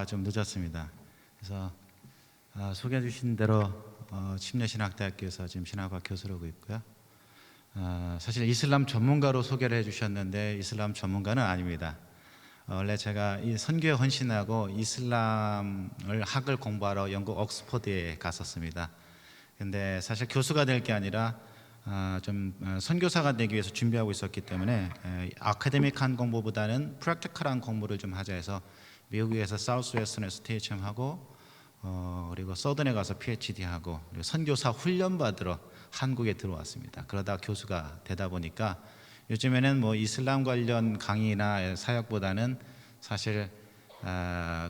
좀 늦었습니다. 그래서 소개해 주신 대로 침례신학대학교에서 지금 신학과 교수로 하고 있고요. 사실 이슬람 전문가로 소개를 해주셨는데 이슬람 전문가는 아닙니다. 원래 제가 이 선교에 헌신하고 이슬람을 학을 공부하러 영국 옥스퍼드에 갔었습니다. 근데 사실 교수가 될 게 아니라 좀 선교사가 되기 위해서 준비하고 있었기 때문에 아카데믹한 공부보다는 프랙티컬한 공부를 좀 하자 해서 미국에서 사우스웨스턴에서 THM하고 그리고 서든에 가서 PhD하고 그리고 선교사 훈련 받으러 한국에 들어왔습니다. 그러다 교수가 되다 보니까 요즘에는 뭐 이슬람 관련 강의나 사역보다는 사실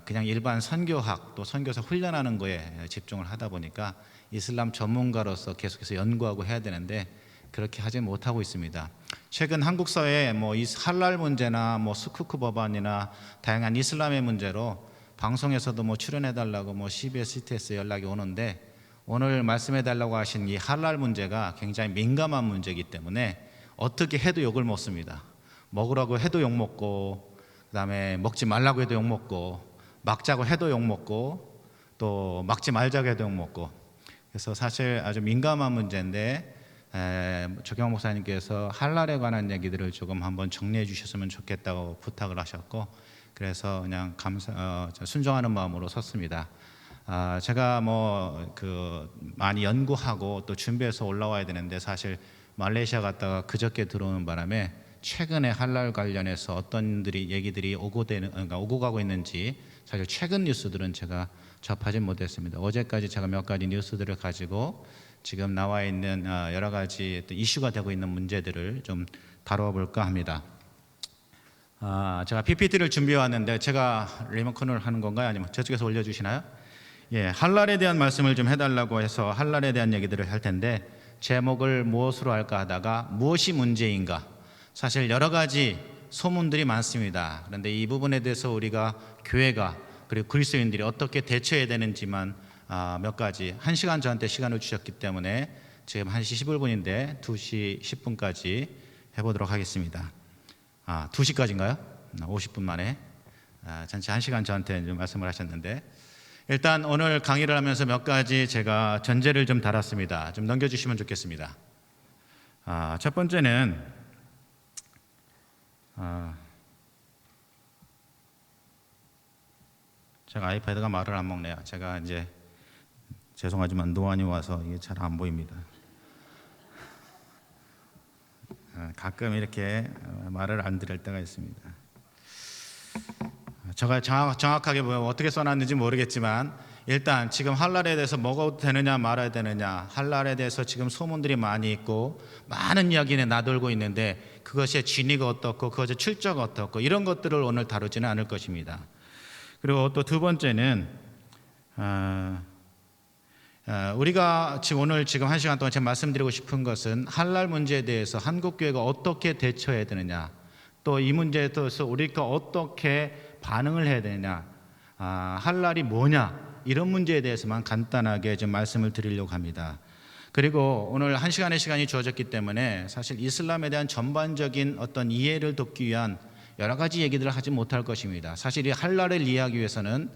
그냥 일반 선교학 또 선교사 훈련하는 거에 집중을 하다 보니까 이슬람 전문가로서 계속해서 연구하고 해야 되는데 그렇게 하지 못하고 있습니다. 최근 한국 사회에 뭐 이 할랄 문제나 뭐 스쿠크 법안이나 다양한 이슬람의 문제로 방송에서도 뭐 출연해 달라고 뭐 CBS, CTS 연락이 오는데 오늘 말씀해 달라고 하신 이 할랄 문제가 굉장히 민감한 문제이기 때문에 어떻게 해도 욕을 먹습니다. 먹으라고 해도 욕 먹고 그다음에 먹지 말라고 해도 욕 먹고 막자고 해도 욕 먹고 또 막지 말자고 해도 욕 먹고 그래서 사실 아주 민감한 문제인데 조경 목사님께서 할랄에 관한 얘기들을 조금 한번 정리해 주셨으면 좋겠다고 부탁을 하셨고 그래서 그냥 순종하는 마음으로 섰습니다. 제가 뭐 많이 연구하고 또 준비해서 올라와야 되는데 사실 말레이시아 갔다가 그저께 들어오는 바람에 최근에 할랄 관련해서 어떤 얘기들이 오고 가고 있는지 사실 최근 뉴스들은 제가 접하지 못했습니다. 어제까지 제가 몇 가지 뉴스들을 가지고 지금 나와 있는 여러 가지 이슈가 되고 있는 문제들을 좀 다뤄볼까 합니다. 제가 PPT를 준비해 왔는데 제가 리모컨을 하는 건가요? 아니면 저쪽에서 올려주시나요? 예, 할랄에 대한 말씀을 좀 해달라고 해서 할랄에 대한 얘기들을 할 텐데 제목을 무엇으로 할까 하다가 무엇이 문제인가? 사실 여러 가지 소문들이 많습니다. 그런데 이 부분에 대해서 우리가 교회가 그리고 그리스도인들이 어떻게 대처해야 되는지만 몇 가지 1시간 저한테 시간을 주셨기 때문에 지금 1시 11분인데 2시 10분까지 해보도록 하겠습니다. 2시까지인가요? 50분 만에 전체 1시간 저한테 좀 말씀을 하셨는데 일단 오늘 강의를 하면서 몇 가지 제가 전제를 좀 달았습니다. 좀 넘겨주시면 좋겠습니다. 첫 번째는 제가 아이패드가 말을 안 먹네요. 제가 이제 죄송하지만 노안이 와서 이게 잘 안 보입니다. 가끔 이렇게 말을 안 들을 때가 있습니다. 제가 정확하게 어떻게 써놨는지 모르겠지만 일단 지금 할랄에 대해서 먹어도 되느냐 말아야 되느냐 할랄에 대해서 지금 소문들이 많이 있고 많은 이야기는 나돌고 있는데 그것의 진위가 어떻고 그것의 출처가 어떻고 이런 것들을 오늘 다루지는 않을 것입니다. 그리고 또 두 번째는 우리가 오늘 1시간 동안 제가 말씀드리고 싶은 것은 할랄 문제에 대해서 한국교회가 어떻게 대처해야 되느냐 또 이 문제에 대해서 우리가 어떻게 반응을 해야 되느냐 할랄이 뭐냐 이런 문제에 대해서만 간단하게 좀 말씀을 드리려고 합니다. 그리고 오늘 1시간의 시간이 주어졌기 때문에 사실 이슬람에 대한 전반적인 어떤 이해를 돕기 위한 여러 가지 얘기들을 하지 못할 것입니다. 사실 이 할랄을 이해하기 위해서는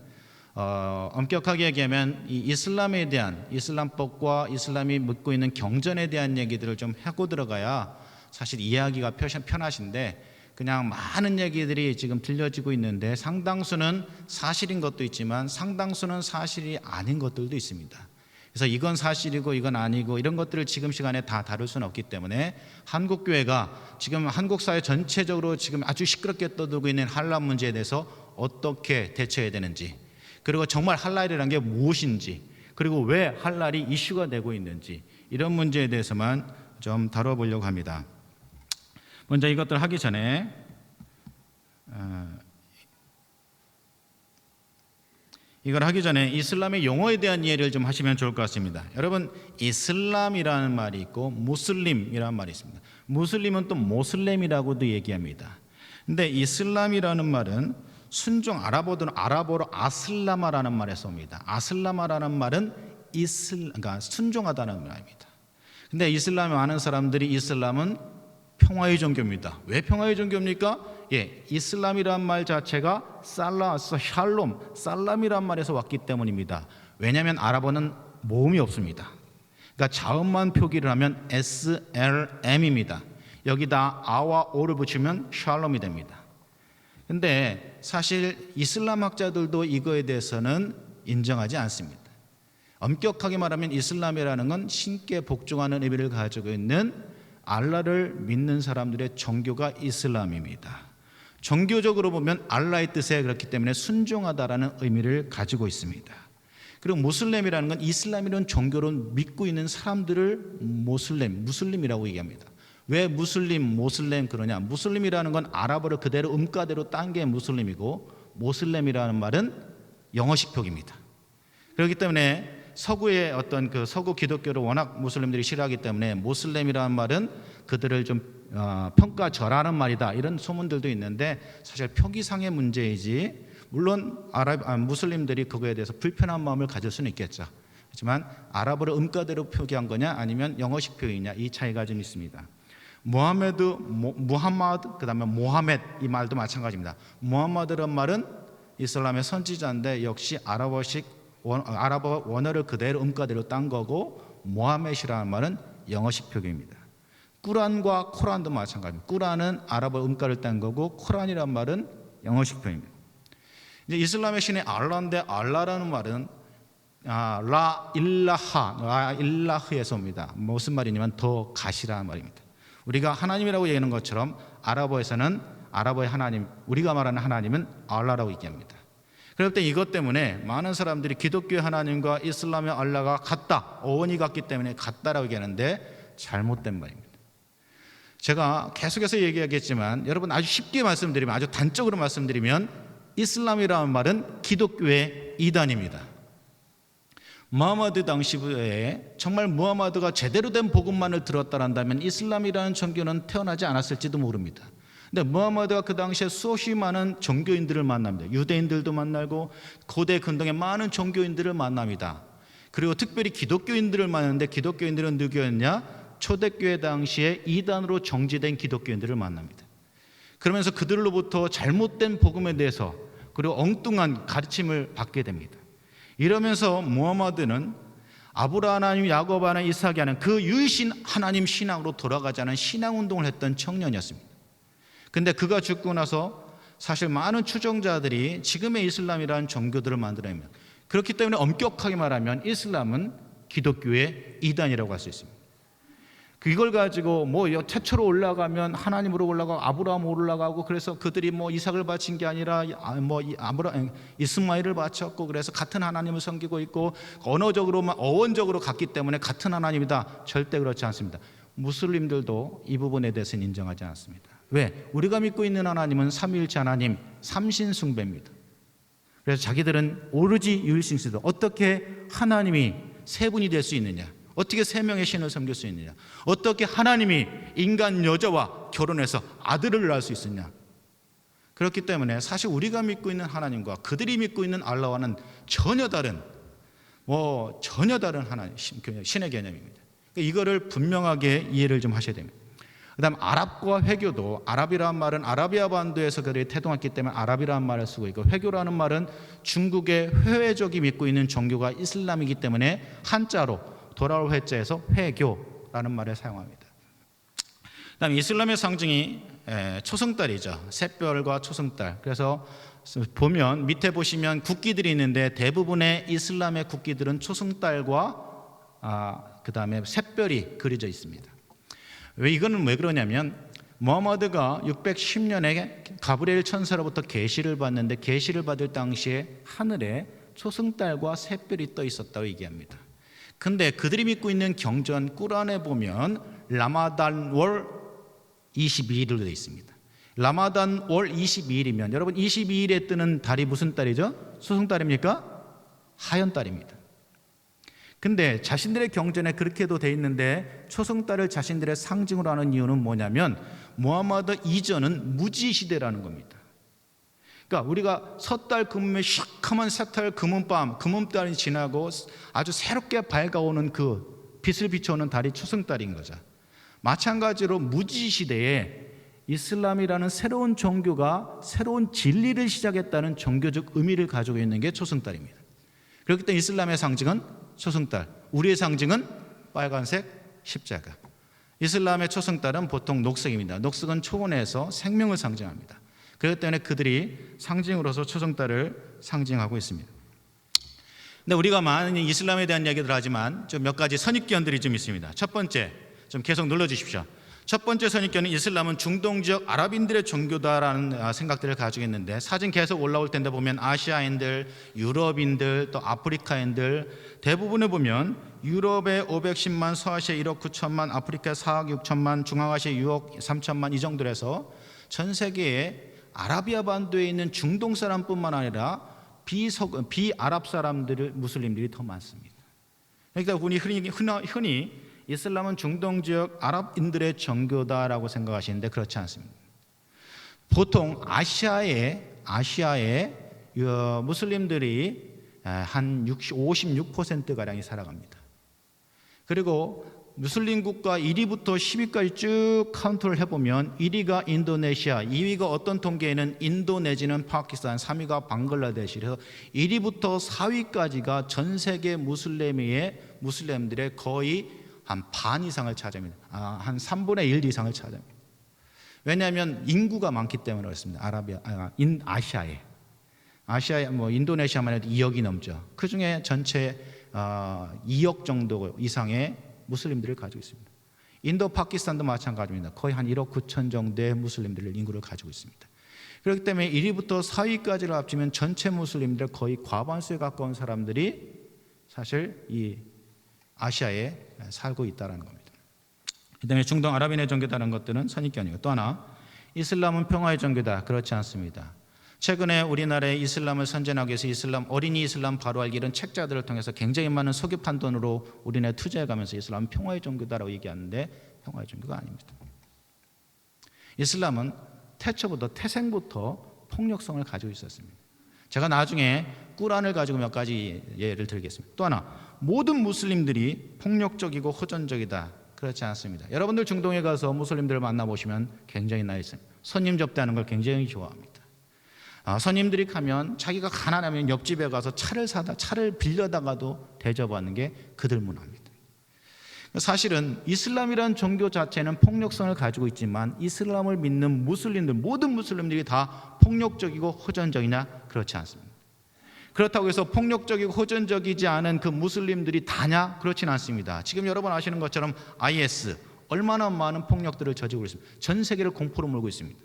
엄격하게 얘기하면 이 이슬람에 대한 이슬람법과 이슬람이 묻고 있는 경전에 대한 얘기들을 좀 하고 들어가야 사실 이해하기가 편하신데 그냥 많은 얘기들이 지금 들려지고 있는데 상당수는 사실인 것도 있지만 상당수는 사실이 아닌 것들도 있습니다. 그래서 이건 사실이고 이건 아니고 이런 것들을 지금 시간에 다 다룰 수는 없기 때문에 한국교회가 지금 한국 사회 전체적으로 지금 아주 시끄럽게 떠들고 있는 할랄 문제에 대해서 어떻게 대처해야 되는지 그리고 정말 할랄이라는 게 무엇인지 그리고 왜 할랄이 이슈가 되고 있는지 이런 문제에 대해서만 좀 다뤄보려고 합니다. 먼저 이것들 하기 전에 이걸 하기 전에 이슬람의 용어에 대한 이해를 좀 하시면 좋을 것 같습니다. 여러분 이슬람이라는 말이 있고 무슬림이라는 말이 있습니다. 무슬림은 또 모슬렘이라고도 얘기합니다. 근데 이슬람이라는 말은 순종 아랍어로 아슬라마라는 말에서 옵니다. 아슬라마라는 말은 그러니까 순종하다는 말입니다. 근데 이슬람에 많은 사람들이 이슬람은 평화의 종교입니다. 왜 평화의 종교입니까? 이슬람이란 말 자체가 샬롬, 살람이란 말에서 왔기 때문입니다. 왜냐하면 아랍어는 모음이 없습니다. 그러니까 자음만 표기를 하면 SLM입니다. 여기다 아와 오를 붙이면 샬롬이 됩니다. 근데 사실 이슬람 학자들도 이거에 대해서는 인정하지 않습니다. 엄격하게 말하면 이슬람이라는 건 신께 복종하는 의미를 가지고 있는 알라를 믿는 사람들의 종교가 이슬람입니다. 종교적으로 보면 알라의 뜻에 그렇기 때문에 순종하다라는 의미를 가지고 있습니다. 그리고 무슬림이라는 건 이슬람이라는 종교를 믿고 있는 사람들을 무슬림이라고 얘기합니다. 왜 모슬렘 그러냐? 무슬림이라는 건 아랍어를 그대로 음가대로 딴 게 무슬림이고, 모슬렘이라는 말은 영어식 표기입니다. 그렇기 때문에 서구의 어떤 그 서구 기독교를 워낙 무슬림들이 싫어하기 때문에 모슬렘이라는 말은 그들을 좀 평가절하는 말이다, 이런 소문들도 있는데 사실 표기상의 문제이지, 물론 무슬림들이 그거에 대해서 불편한 마음을 가질 수는 있겠죠. 하지만 아랍어를 음가대로 표기한 거냐 아니면 영어식 표기냐, 이 차이가 좀 있습니다. 무함마드, 그 다음에 모하멧, 이 말도 마찬가지입니다. 무함마드라는 말은 이슬람의 선지자인데 역시 아랍어 원어를 그대로 음가대로 딴 거고, 모하멧이라는 말은 영어식 표기입니다. 꾸란과 코란도 마찬가지입니다. 꾸란은 아랍어 음가를 딴 거고, 코란이라는 말은 영어식 표기입니다. 이제 이슬람의 신의 알라인데, 알라라는 말은 라 일라흐에서 옵니다. 무슨 말이냐면 더 가시라는 말입니다. 우리가 하나님이라고 얘기하는 것처럼 아랍어에서는 아랍어의 하나님, 우리가 말하는 하나님은 알라라고 얘기합니다. 그럴 때 이것 때문에 많은 사람들이 기독교의 하나님과 이슬람의 알라가 같다, 어원이 같기 때문에 같다라고 얘기하는데 잘못된 말입니다. 제가 계속해서 얘기하겠지만 여러분, 아주 쉽게 말씀드리면, 아주 단적으로 말씀드리면 이슬람이라는 말은 기독교의 이단입니다. 무하마드 당시에 정말 무하마드가 제대로 된 복음만을 들었다란다면 이슬람이라는 종교는 태어나지 않았을지도 모릅니다. 근데 무하마드가 그 당시에 수없이 많은 종교인들을 만납니다. 유대인들도 만나고 고대 근동의 많은 종교인들을 만납니다. 그리고 특별히 기독교인들을 만나는데, 기독교인들은 누구였냐? 초대교회 당시에 이단으로 정지된 기독교인들을 만납니다. 그러면서 그들로부터 잘못된 복음에 대해서, 그리고 엉뚱한 가르침을 받게 됩니다. 이러면서 무하마드는 아브라함 하나님, 야곱 하나님, 이삭이 하나님, 그 유일신 하나님 신앙으로 돌아가자는 신앙운동을 했던 청년이었습니다. 근데 그가 죽고 나서 사실 많은 추종자들이 지금의 이슬람이라는 종교들을 만들어냅니다. 그렇기 때문에 엄격하게 말하면 이슬람은 기독교의 이단이라고 할 수 있습니다. 이걸 가지고 태초로 올라가면 하나님으로 올라가고 아브라함으로 올라가고, 그래서 그들이 이삭을 바친 게 아니라 이스마엘을 바쳤고, 그래서 같은 하나님을 섬기고 있고, 어원적으로 같기 때문에 같은 하나님이다. 절대 그렇지 않습니다. 무슬림들도 이 부분에 대해서는 인정하지 않습니다. 왜? 우리가 믿고 있는 하나님은 삼위일체 하나님, 삼신숭배입니다. 그래서 자기들은 오로지 유일신이다. 어떻게 하나님이 세 분이 될 수 있느냐? 어떻게 세 명의 신을 섬길 수 있느냐? 어떻게 하나님이 인간 여자와 결혼해서 아들을 낳을 수 있느냐? 그렇기 때문에 사실 우리가 믿고 있는 하나님과 그들이 믿고 있는 알라와는 전혀 다른 하나님, 신의 개념입니다. 이거를 분명하게 이해를 좀 하셔야 됩니다. 그 다음 아랍과 회교도, 아랍이라는 말은 아라비아 반도에서 그들이 태동했기 때문에 아랍이라는 말을 쓰고 있고, 회교라는 말은 중국의 회회족이 믿고 있는 종교가 이슬람이기 때문에 한자로 돌아올 회자에서 회교라는 말을 사용합니다. 그다음 이슬람의 상징이 초승달이죠. 샛별과 초승달. 그래서 보면 밑에 보시면 국기들이 있는데 대부분의 이슬람의 국기들은 초승달과 그다음에 샛별이 그려져 있습니다. 이거는 왜 그러냐면 무하마드가 610년에 가브리엘 천사로부터 계시를 받는데, 계시를 받을 당시에 하늘에 초승달과 샛별이 떠 있었다고 얘기합니다. 근데 그들이 믿고 있는 경전 꾸란에 보면 라마단 월 22일로 되어 있습니다. 라마단 월 22일이면 여러분 22일에 뜨는 달이 무슨 달이죠? 초승달입니까? 하연달입니다. 근데 자신들의 경전에 그렇게도 되어 있는데 초승달을 자신들의 상징으로 하는 이유는 뭐냐면 무하마드 이전은 무지시대라는 겁니다. 그러니까 우리가 섣달 금음에 시커먼 새달 금음달이 지나고 아주 새롭게 밝아오는 그 빛을 비춰오는 달이 초승달인 거죠. 마찬가지로 무지시대에 이슬람이라는 새로운 종교가 새로운 진리를 시작했다는 종교적 의미를 가지고 있는 게 초승달입니다. 그렇기 때문에 이슬람의 상징은 초승달, 우리의 상징은 빨간색 십자가. 이슬람의 초승달은 보통 녹색입니다. 녹색은 초원에서 생명을 상징합니다. 그렇기 때문에 그들이 상징으로서 초승달을 상징하고 있습니다. 근데 우리가 많은 이슬람에 대한 이야기들 하지만 좀 몇 가지 선입견들이 좀 있습니다. 첫 번째, 좀 계속 눌러주십시오. 첫 번째 선입견은 이슬람은 중동 지역 아랍인들의 종교다라는 생각들을 가지고 있는데, 사진 계속 올라올 텐데 보면 아시아인들, 유럽인들, 또 아프리카인들 대부분을 보면 유럽에 510만, 서아시아 1억 9천만, 아프리카 4억 6천만, 중앙아시아 6억 3천만 이 정도로 해서 전 세계에 아라비아 반도에 있는 중동 사람뿐만 아니라 비아랍 사람들, 무슬림들이 더 많습니다. 그러니까 우리 흔히 이슬람은 중동 지역 아랍인들의 종교다라고 생각하시는데 그렇지 않습니다. 보통 아시아의 무슬림들이 한 56%가량이 살아갑니다. 그리고 무슬림 국가 1위부터 10위까지 쭉 카운트를 해보면 1위가 인도네시아, 2위가 어떤 통계에는 인도 내지는 파키스탄, 3위가 방글라데시, 그래서 1위부터 4위까지가 전 세계 무슬림들의 거의 한 반 이상을 차지합니다. 한 3분의 1 이상을 차지합니다. 왜냐하면 인구가 많기 때문에 그렇습니다. 아시아에 인도네시아만 해도 2억이 넘죠. 그 중에 전체 2억 정도 이상의 무슬림들을 가지고 있습니다. 인도, 파키스탄도 마찬가지입니다. 거의 한 1억 9천 정도의 무슬림들의 인구를 가지고 있습니다. 그렇기 때문에 1위부터 4위까지를 합치면 전체 무슬림들 거의 과반수에 가까운 사람들이 사실 이 아시아에 살고 있다는 겁니다. 그다음에 중동 아랍인의 종교다라는 것들은 선입견이고, 또 하나 이슬람은 평화의 종교다. 그렇지 않습니다. 최근에 우리나라에 이슬람을 선전하기 위해서 어린이 이슬람 바로 알기 이런 책자들을 통해서 굉장히 많은 석유판 돈으로 우리나라에 투자해가면서 이슬람은 평화의 종교다라고 얘기하는데 평화의 종교가 아닙니다. 이슬람은 태생부터 폭력성을 가지고 있었습니다. 제가 나중에 꾸란을 가지고 몇 가지 예를 들겠습니다. 또 하나, 모든 무슬림들이 폭력적이고 호전적이다. 그렇지 않습니다. 여러분들 중동에 가서 무슬림들을 만나보시면 굉장히 나있습니다. 손님 접대하는 걸 굉장히 좋아합니다. 손님들이 가면 자기가 가난하면 옆집에 가서 차를 빌려다가도 대접하는 게 그들 문화입니다. 사실은 이슬람이라는 종교 자체는 폭력성을 가지고 있지만 이슬람을 믿는 모든 무슬림들이 다 폭력적이고 호전적이냐? 그렇지 않습니다. 그렇다고 해서 폭력적이고 호전적이지 않은 그 무슬림들이 다냐? 그렇지는 않습니다. 지금 여러분 아시는 것처럼 IS 얼마나 많은 폭력들을 저지르고 있습니다. 전 세계를 공포로 몰고 있습니다.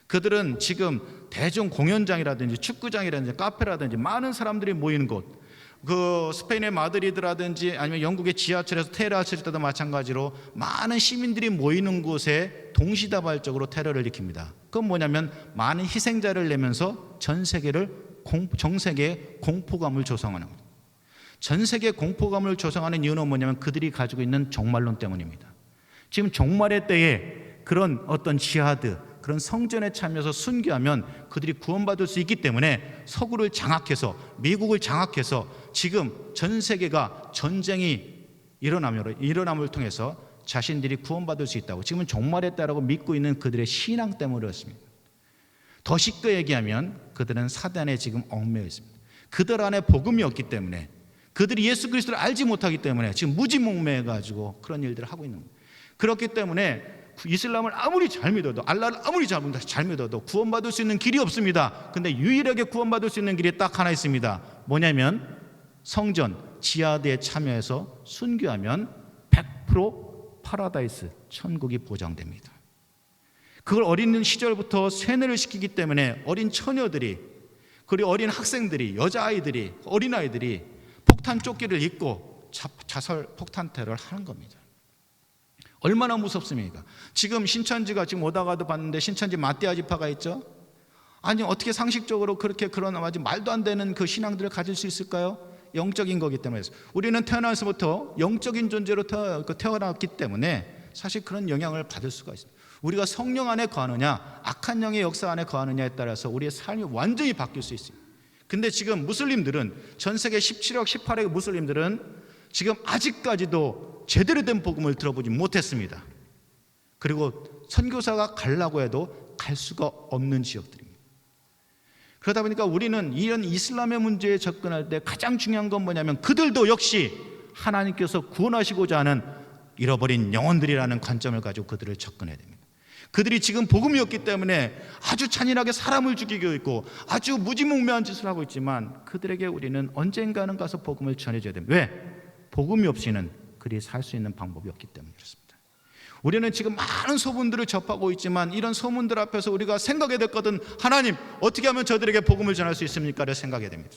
그들은 지금 대중 공연장이라든지 축구장이라든지 카페라든지 많은 사람들이 모이는 곳, 그 스페인의 마드리드라든지 아니면 영국의 지하철에서 테헤란을 칠 때도 마찬가지로 많은 시민들이 모이는 곳에 동시다발적으로 테러를 일으킵니다. 그건 뭐냐면 많은 희생자를 내면서 전 세계에 공포감을 조성하는 겁니다. 전 세계 공포감을 조성하는 이유는 뭐냐면 그들이 가지고 있는 종말론 때문입니다. 지금 종말의 때에 그런 어떤 지하드, 그런 성전에 참여해서 순교하면 그들이 구원받을 수 있기 때문에 서구를 장악해서, 미국을 장악해서 지금 전 세계가 전쟁이 일어남을 통해서 자신들이 구원받을 수 있다고, 지금은 종말의 때라고 믿고 있는 그들의 신앙 때문에 그렇습니다. 더 쉽게 얘기하면 그들은 사단에 지금 얽매여 있습니다. 그들 안에 복음이 없기 때문에, 그들이 예수 그리스도를 알지 못하기 때문에 지금 무지몽매해가지고 그런 일들을 하고 있는 겁니다. 그렇기 때문에 이슬람을 아무리 잘 믿어도, 알라를 아무리 잘 믿어도 구원받을 수 있는 길이 없습니다. 근데 유일하게 구원받을 수 있는 길이 딱 하나 있습니다. 뭐냐면 성전, 지하드에 참여해서 순교하면 100% 파라다이스, 천국이 보장됩니다. 그걸 어린 시절부터 세뇌를 시키기 때문에 어린 처녀들이, 그리고 어린 학생들이, 여자아이들이, 어린아이들이 폭탄 조끼를 입고 자살 폭탄 테러를 하는 겁니다. 얼마나 무섭습니까? 지금 신천지가 지금 오다가도 봤는데 신천지 마띠아 지파가 있죠? 아니 어떻게 상식적으로 그런 아주 말도 안 되는 그 신앙들을 가질 수 있을까요? 영적인 거기 때문에. 우리는 태어나서부터 영적인 존재로 태어났기 때문에 사실 그런 영향을 받을 수가 있습니다. 우리가 성령 안에 거하느냐, 악한 영의 역사 안에 거하느냐에 따라서 우리의 삶이 완전히 바뀔 수 있습니다. 근데 지금 무슬림들은, 전 세계 17억 18억의 무슬림들은 지금 아직까지도 제대로 된 복음을 들어보지 못했습니다. 그리고 선교사가 가려고 해도 갈 수가 없는 지역들입니다. 그러다 보니까 우리는 이런 이슬람의 문제에 접근할 때 가장 중요한 건 뭐냐면 그들도 역시 하나님께서 구원하시고자 하는 잃어버린 영혼들이라는 관점을 가지고 그들을 접근해야 됩니다. 그들이 지금 복음이 없기 때문에 아주 잔인하게 사람을 죽이고 있고 아주 무지몽매한 짓을 하고 있지만 그들에게 우리는 언젠가는 가서 복음을 전해줘야 됩니다. 왜? 복음이 없이는 그들이 살 수 있는 방법이 없기 때문에 그렇습니다. 우리는 지금 많은 소문들을 접하고 있지만 이런 소문들 앞에서 우리가 생각해야 될 것은 하나님 어떻게 하면 저들에게 복음을 전할 수 있습니까?를 생각해야 됩니다.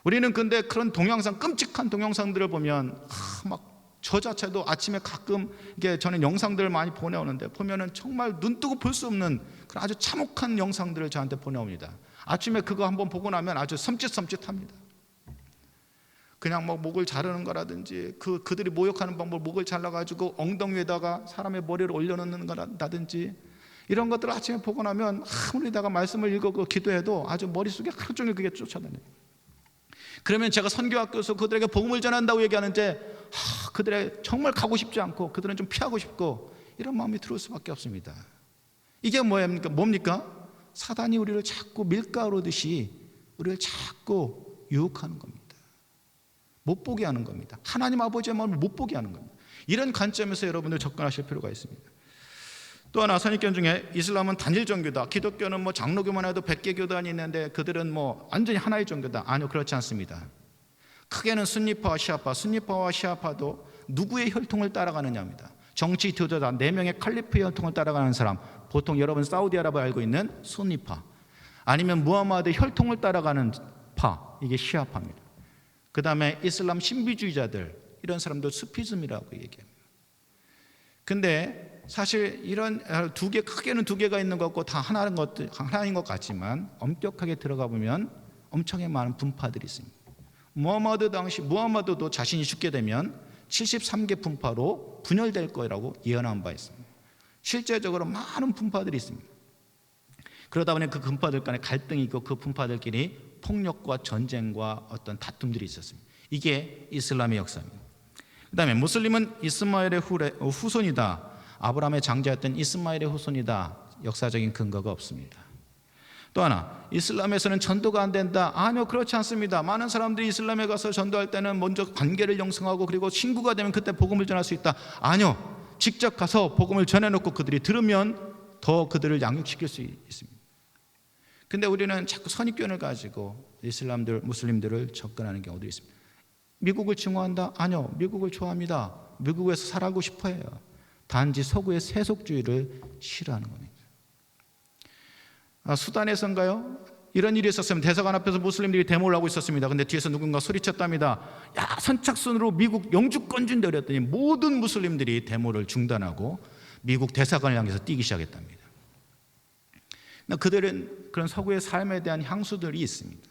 우리는 근데 그런 동영상, 끔찍한 동영상들을 보면 막 저 자체도 아침에 가끔 이게 저는 영상들을 많이 보내오는데 보면은 정말 눈 뜨고 볼 수 없는 그런 아주 참혹한 영상들을 저한테 보내옵니다. 아침에 그거 한번 보고 나면 아주 섬찟섬찟합니다. 그냥 뭐 목을 자르는 거라든지 그들이 모욕하는 방법, 목을 잘라가지고 엉덩이에다가 사람의 머리를 올려놓는 거라든지 이런 것들을 아침에 보고 나면 아무리 내가 말씀을 읽고 기도해도 아주 머릿속에 하루 종일 그게 쫓아다녀요. 그러면 제가 선교학교에서 그들에게 복음을 전한다고 얘기하는데 그들의 정말 가고 싶지 않고 그들은 좀 피하고 싶고 이런 마음이 들어올 수밖에 없습니다. 이게 뭡니까? 사단이 우리를 자꾸 밀가루듯이 우리를 자꾸 유혹하는 겁니다. 못 보게 하는 겁니다. 하나님 아버지의 마음을 못 보게 하는 겁니다. 이런 관점에서 여러분들 접근하실 필요가 있습니다. 또 하나 선입견 중에 이슬람은 단일 종교다. 기독교는 뭐 장로교만 해도 100개 교단이 있는데 그들은 뭐 완전히 하나의 종교다. 아니요, 그렇지 않습니다. 크게는 순니파와 시아파, 순니파와 시아파도 누구의 혈통을 따라가느냐입니다. 정치 지도자 4명의 칼리프의 혈통을 따라가는 사람, 보통 여러분 사우디아라비아 알고 있는 순니파, 아니면 무하마드의 혈통을 따라가는 파, 이게 시아파입니다. 그 다음에 이슬람 신비주의자들, 이런 사람들 수피즘이라고 얘기합니다. 근데 사실 이런 크게는 두 개가 있는 것 같고 다 하나인 것 같지만 엄격하게 들어가 보면 엄청나게 많은 분파들이 있습니다. 무하마드도 자신이 죽게 되면 73개 분파로 분열될 거라고 예언한 바 있습니다. 실제적으로 많은 분파들이 있습니다. 그러다 보니 그 분파들 간에 갈등이 있고 그 분파들끼리 폭력과 전쟁과 어떤 다툼들이 있었습니다. 이게 이슬람의 역사입니다. 그 다음에 무슬림은 이스마엘의 후손이다. 아브라함의 장자였던 이스마엘의 후손이다. 역사적인 근거가 없습니다. 또 하나, 이슬람에서는 전도가 안 된다. 아니요, 그렇지 않습니다. 많은 사람들이 이슬람에 가서 전도할 때는 먼저 관계를 형성하고 그리고 친구가 되면 그때 복음을 전할 수 있다. 아니요, 직접 가서 복음을 전해놓고 그들이 들으면 더 그들을 양육시킬 수 있습니다. 근데 우리는 자꾸 선입견을 가지고 무슬림들을 접근하는 경우도 있습니다. 미국을 증오한다? 아니요, 미국을 좋아합니다. 미국에서 살아가고 싶어해요. 단지 서구의 세속주의를 싫어하는 겁니다. 수단에서인가요? 이런 일이 있었으면 대사관 앞에서 무슬림들이 데모를 하고 있었습니다. 근데 뒤에서 누군가 소리쳤답니다. 야, 선착순으로 미국 영주권 준다 그랬더니 모든 무슬림들이 데모를 중단하고 미국 대사관을 향해서 뛰기 시작했답니다. 그들은 그런 서구의 삶에 대한 향수들이 있습니다.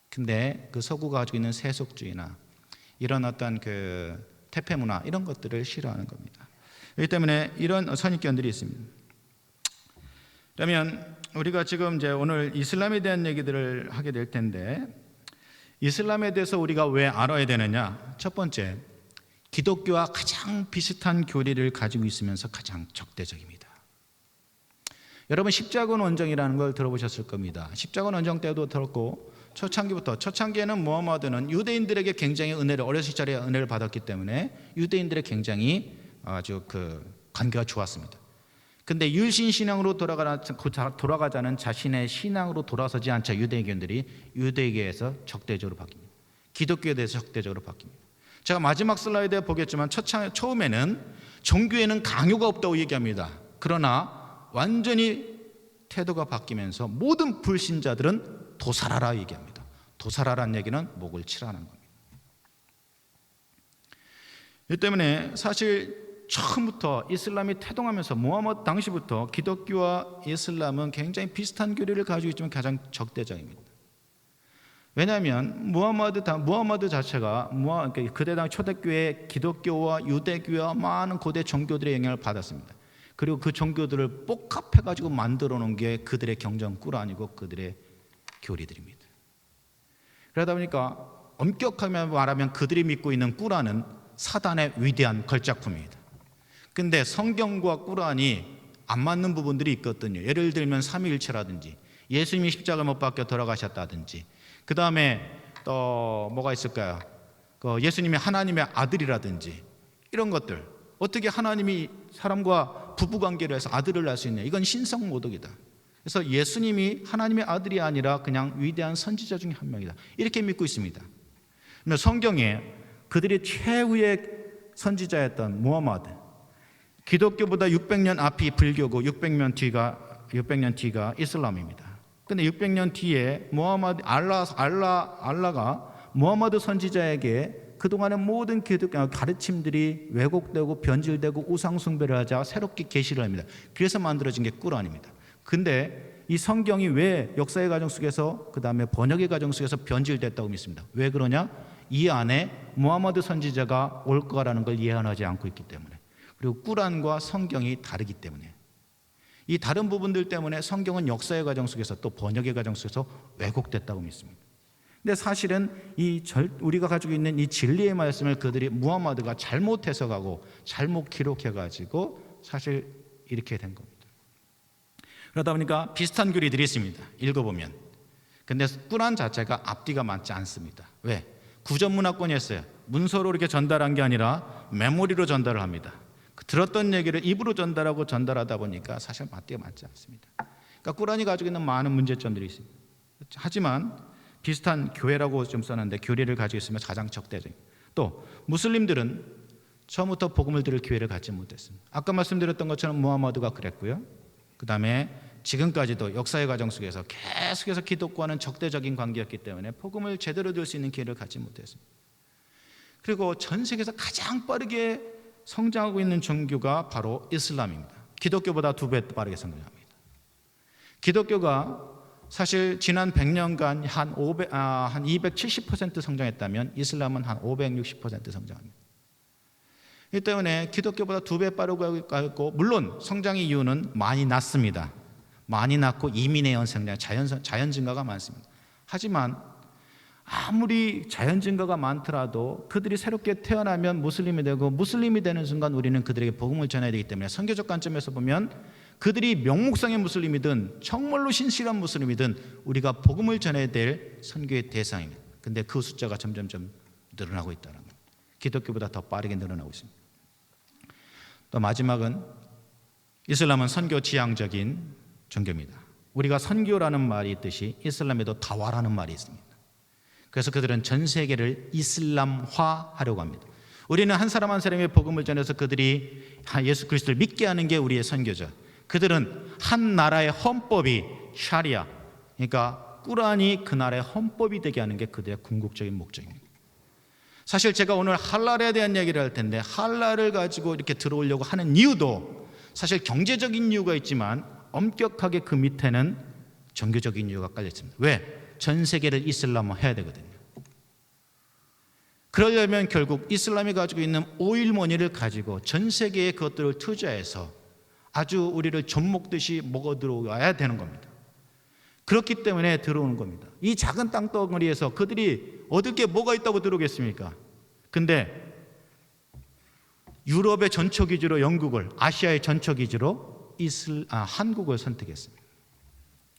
근데 그 서구가 가지고 있는 세속주의나 이런 어떤 그 태폐 문화 이런 것들을 싫어하는 겁니다. 그렇기 때문에 이런 선입견들이 있습니다. 그러면 우리가 지금 이제 오늘 이슬람에 대한 얘기들을 하게 될 텐데, 이슬람에 대해서 우리가 왜 알아야 되느냐? 첫 번째, 기독교와 가장 비슷한 교리를 가지고 있으면서 가장 적대적입니다. 여러분 십자군 원정이라는 걸 들어보셨을 겁니다. 십자군 원정 때도 들었고 초창기에는 무하마드는 유대인들에게 굉장히 어렸을 적에 은혜를 받았기 때문에 유대인들의 굉장히 아주 관계가 좋았습니다. 근데 율신 신앙으로 돌아가자는 자신의 신앙으로 돌아서지 않자 유대인들이 유대계에서 적대적으로 바뀝니다. 기독교에 대해서 적대적으로 바뀝니다. 제가 마지막 슬라이드에 보겠지만 처음에는 종교에는 강요가 없다고 얘기합니다. 그러나 완전히 태도가 바뀌면서 모든 불신자들은 도살하라 얘기합니다. 도살하라는 얘기는 목을 치라는 겁니다. 이 때문에 사실 처음부터 이슬람이 태동하면서 무하마드 당시부터 기독교와 이슬람은 굉장히 비슷한 교리를 가지고 있지만 가장 적대적입니다. 왜냐하면 무하마드 자체가 그때 당 초대교회 기독교와 유대교와 많은 고대 종교들의 영향을 받았습니다. 그리고 그 종교들을 복합해가지고 만들어 놓은 게 그들의 경전꿀 아니고 그들의 교리들입니다. 그러다 보니까 엄격하게 말하면 그들이 믿고 있는 꿀안은 사단의 위대한 걸작품입니다. 근데 성경과 꾸란이 안 맞는 부분들이 있거든요. 예를 들면 삼위일체라든지 예수님이 십자가 못 박혀 돌아가셨다든지, 그 다음에 또 뭐가 있을까요? 예수님이 하나님의 아들이라든지 이런 것들. 어떻게 하나님이 사람과 부부관계를 해서 아들을 낳을 수 있냐? 이건 신성모독이다. 그래서 예수님이 하나님의 아들이 아니라 그냥 위대한 선지자 중에 한 명이다, 이렇게 믿고 있습니다. 성경에 그들이 최후의 선지자였던 무하마드, 기독교보다 600년 앞이 불교고 600년 뒤가 이슬람입니다. 근데 600년 뒤에 무하마드 알라가 무하마드 선지자에게 그동안의 모든 기독교 가르침들이 왜곡되고 변질되고 우상 숭배를 하자 새롭게 계시를 합니다. 그래서 만들어진 게 꾸란입니다. 근데 이 성경이 왜 역사의 과정 속에서, 그 다음에 번역의 과정 속에서 변질됐다고 믿습니다. 왜 그러냐? 이 안에 무하마드 선지자가 올 거라는 걸 예언하지 않고 있기 때문에, 그리고 꾸란과 성경이 다르기 때문에, 이 다른 부분들 때문에 성경은 역사의 과정 속에서 또 번역의 과정 속에서 왜곡됐다고 믿습니다. 근데 사실은 우리가 가지고 있는 이 진리의 말씀을 그들이 무하마드가 잘못 해석하고 잘못 기록해가지고 사실 이렇게 된 겁니다. 그러다 보니까 비슷한 교리들이 있습니다. 읽어보면. 근데 꾸란 자체가 앞뒤가 맞지 않습니다. 왜? 구전문화권이었어요. 문서로 이렇게 전달한 게 아니라 메모리로 전달을 합니다. 들었던 얘기를 입으로 전달하다 보니까 사실 앞뒤가 맞지 않습니다. 그러니까 꾸란이 가지고 있는 많은 문제점들이 있습니다. 하지만 비슷한 교회라고 좀 썼는데 교리를 가지고 있으면 가장 적대적입니다. 또 무슬림들은 처음부터 복음을 들을 기회를 갖지 못했습니다. 아까 말씀드렸던 것처럼 무하마드가 그랬고요. 그 다음에 지금까지도 역사의 과정 속에서 계속해서 기독과는 적대적인 관계였기 때문에 복음을 제대로 들을 수 있는 기회를 갖지 못했습니다. 그리고 전 세계에서 가장 빠르게 성장하고 있는 종교가 바로 이슬람입니다. 기독교보다 2배 빠르게 성장합니다. 기독교가 사실 지난 100년간 한 270% 성장했다면 이슬람은 한 560% 성장합니다. 이 때문에 기독교보다 2배 빠르고 있고, 물론 성장의 이유는 많이 낳습니다. 많이 낳고 이민에 의한 성장, 자연 증가가 많습니다. 하지만 아무리 자연 증가가 많더라도 그들이 새롭게 태어나면 무슬림이 되고, 무슬림이 되는 순간 우리는 그들에게 복음을 전해야 되기 때문에 선교적 관점에서 보면 그들이 명목상의 무슬림이든 정말로 신실한 무슬림이든 우리가 복음을 전해야 될 선교의 대상입니다. 근데 그 숫자가 점점점 늘어나고 있다는 겁니다. 기독교보다 더 빠르게 늘어나고 있습니다. 또 마지막은 이슬람은 선교 지향적인 종교입니다. 우리가 선교라는 말이 있듯이 이슬람에도 다와라는 말이 있습니다. 그래서 그들은 전 세계를 이슬람화하려고 합니다. 우리는 한 사람 한 사람의 복음을 전해서 그들이 예수 그리스도를 믿게 하는 게 우리의 선교죠. 그들은 한 나라의 헌법이 샤리아, 그러니까 꾸란이 그 나라의 헌법이 되게 하는 게 그들의 궁극적인 목적입니다. 사실 제가 오늘 할랄에 대한 얘기를 할 텐데, 할랄을 가지고 이렇게 들어오려고 하는 이유도 사실 경제적인 이유가 있지만 엄격하게 그 밑에는 종교적인 이유가 깔려 있습니다. 왜? 전 세계를 이슬람화 해야 되거든요. 그러려면 결국 이슬람이 가지고 있는 오일머니를 가지고 전 세계에 그것들을 투자해서 아주 우리를 젖먹듯이 먹어 들어와야 되는 겁니다. 그렇기 때문에 들어오는 겁니다. 이 작은 땅덩어리에서 그들이 얻을 게 뭐가 있다고 들어오겠습니까? 근데 유럽의 전초기지로 영국을, 아시아의 전초기지로 한국을 선택했습니다.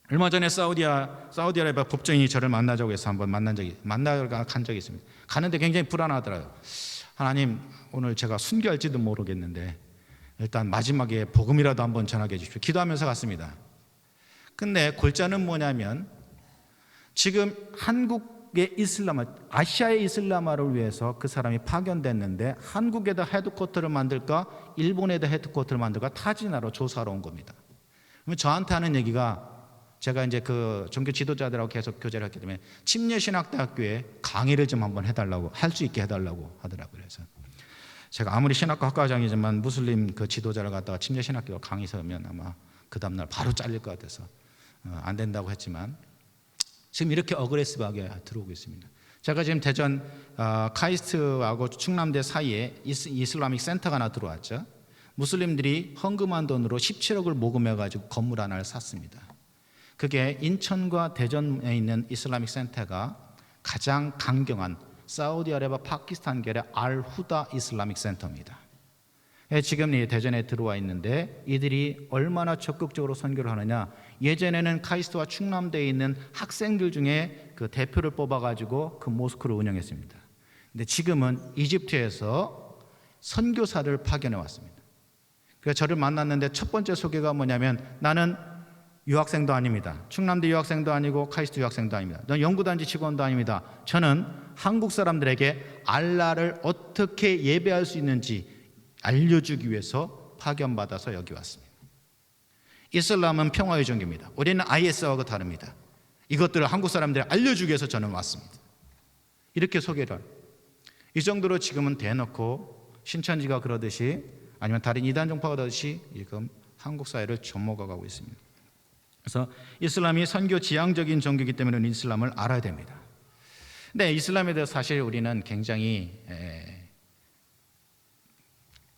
얼마 전에 사우디아라비아 법정인이 저를 만나자고 해서 한번 만나러 간 적이 있습니다. 가는데 굉장히 불안하더라고요. 하나님, 오늘 제가 순교할지도 모르겠는데 일단 마지막에 복음이라도 한번 전하게 해주십시오. 기도하면서 갔습니다. 근데 골자는 뭐냐면, 지금 한국의 아시아의 이슬람화를 위해서 그 사람이 파견됐는데 한국에다 헤드쿼터를 만들까 일본에다 헤드쿼터를 만들까 타지나로 조사하러 온 겁니다. 그러면 저한테 하는 얘기가, 제가 이제 그 종교 지도자들하고 계속 교제를 했기 때문에 침례신학대학교에 강의를 좀 한번 해달라고, 할 수 있게 해달라고 하더라고요. 그래서 제가 아무리 신학과 학과장이지만 무슬림 그 지도자를 갖다가 침례신학교 강의 서면 아마 그 다음날 바로 잘릴 것 같아서 안 된다고 했지만, 지금 이렇게 어그레시브하게 들어오고 있습니다. 제가 지금 대전 카이스트하고 충남대 사이에 이슬라믹 센터가 하나 들어왔죠. 무슬림들이 헌금한 돈으로 17억을 모금해가지고 건물 하나를 샀습니다. 그게 인천과 대전에 있는 이슬라믹 센터가 가장 강경한 사우디아라비아 파키스탄 계열의 알후다 이슬라믹 센터입니다. 지금 이 대전에 들어와 있는데 이들이 얼마나 적극적으로 선교를 하느냐. 예전에는 카이스트와 충남대에 있는 학생들 중에 그 대표를 뽑아가지고 그 모스크를 운영했습니다. 근데 지금은 이집트에서 선교사를 파견해 왔습니다. 그래서 저를 만났는데 첫 번째 소개가 뭐냐면, 나는 유학생도 아닙니다. 충남대 유학생도 아니고 카이스트 유학생도 아닙니다. 넌 연구단지 직원도 아닙니다. 저는 한국 사람들에게 알라를 어떻게 예배할 수 있는지 알려주기 위해서 파견받아서 여기 왔습니다. 이슬람은 평화의 종교입니다. 우리는 IS하고 다릅니다. 이것들을 한국 사람들이 알려주기 위해서 저는 왔습니다. 이렇게 소개를, 이 정도로 지금은 대놓고 신천지가 그러듯이 아니면 다른 이단 종파가 그러듯이 지금 한국 사회를 접목하고 있습니다. 그래서 이슬람이 선교 지향적인 종교이기 때문에 이슬람을 알아야 됩니다. 근데 이슬람에 대해서 사실 우리는 굉장히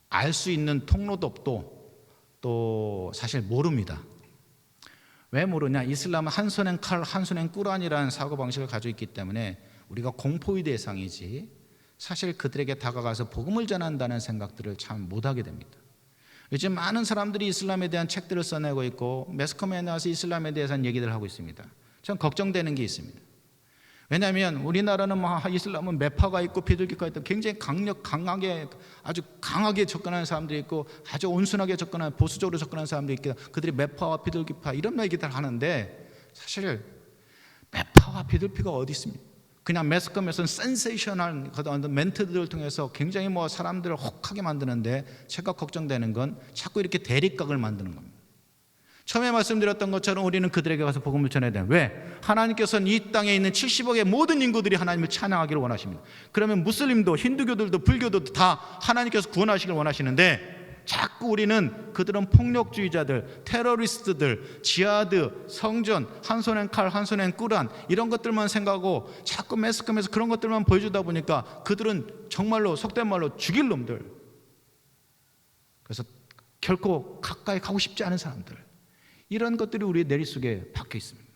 알 수 있는 통로도 없고 또 사실 모릅니다. 왜 모르냐? 이슬람은 한 손엔 칼, 한 손엔 꾸란이라는 사고방식을 가지고 있기 때문에 우리가 공포의 대상이지, 사실 그들에게 다가가서 복음을 전한다는 생각들을 참 못하게 됩니다. 요즘 많은 사람들이 이슬람에 대한 책들을 써내고 있고 매스컴에 나와서 이슬람에 대해서는 얘기를 하고 있습니다. 전 걱정되는 게 있습니다. 왜냐하면 우리나라는 이슬람은 매파가 있고 비둘기가 있고 굉장히 강하게 아주 강하게 접근하는 사람들이 있고 아주 온순하게 접근하는, 보수적으로 접근하는 사람들이 있고, 그들이 매파와 비둘기파 이런 얘기들 하는데, 사실 매파와 비둘기가 어디 있습니까? 그냥 매스컴에서는 센세이션한 그런 멘트들을 통해서 굉장히 사람들을 혹하게 만드는데, 제가 걱정되는 건 자꾸 이렇게 대립각을 만드는 겁니다. 처음에 말씀드렸던 것처럼 우리는 그들에게 가서 복음을 전해야 돼요. 왜? 하나님께서는 이 땅에 있는 70억의 모든 인구들이 하나님을 찬양하기를 원하십니다. 그러면 무슬림도 힌두교들도 불교도 다 하나님께서 구원하시길 원하시는데, 자꾸 우리는 그들은 폭력주의자들, 테러리스트들, 지하드, 성전, 한 손엔 칼, 한 손엔 꾸란 이런 것들만 생각하고 자꾸 매스컴에서 그런 것들만 보여주다 보니까 그들은 정말로 속된 말로 죽일 놈들, 그래서 결코 가까이 가고 싶지 않은 사람들, 이런 것들이 우리의 내리속에 박혀 있습니다.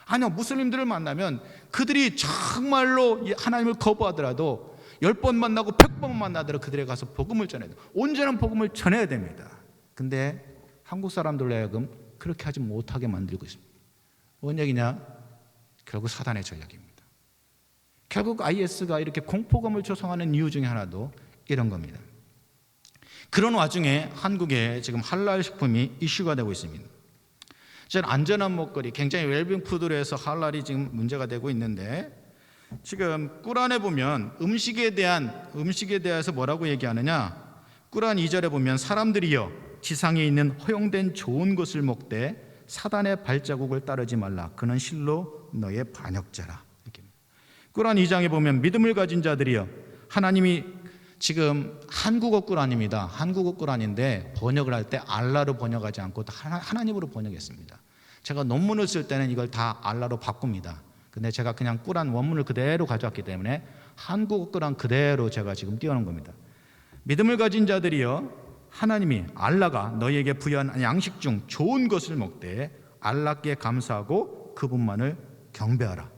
아니요, 무슬림들을 만나면 그들이 정말로 하나님을 거부하더라도 10번 만나고 100번 만나더라도 그들에게 가서 복음을 전해야 돼요. 온전한 복음을 전해야 됩니다. 근데 한국 사람들로 하여금 그렇게 하지 못하게 만들고 있습니다. 뭔 얘기냐? 결국 사단의 전략입니다. 결국 IS가 이렇게 공포감을 조성하는 이유 중에 하나도 이런 겁니다. 그런 와중에 한국에 지금 할랄 식품이 이슈가 되고 있습니다. 저는 안전한 먹거리, 굉장히 웰빙 푸드로 해서 할랄이 지금 문제가 되고 있는데, 지금 꾸란에 보면 음식에 대해서 뭐라고 얘기하느냐? 꾸란 2절에 보면 사람들이여 지상에 있는 허용된 좋은 것을 먹되 사단의 발자국을 따르지 말라. 그는 실로 너의 반역자라. 이렇게. 꾸란 2장에 보면 믿음을 가진 자들이여, 하나님이 지금 한국어 꾸란입니다. 한국어 꾸란인데 번역을 할 때 알라로 번역하지 않고 하나님으로 번역했습니다. 제가 논문을 쓸 때는 이걸 다 알라로 바꿉니다. 근데 제가 그냥 꾸란 원문을 그대로 가져왔기 때문에 한국어 꾸란 그대로 제가 지금 띄워놓은 겁니다. 믿음을 가진 자들이여, 하나님이 알라가 너희에게 부여한 양식 중 좋은 것을 먹되 알라께 감사하고 그분만을 경배하라.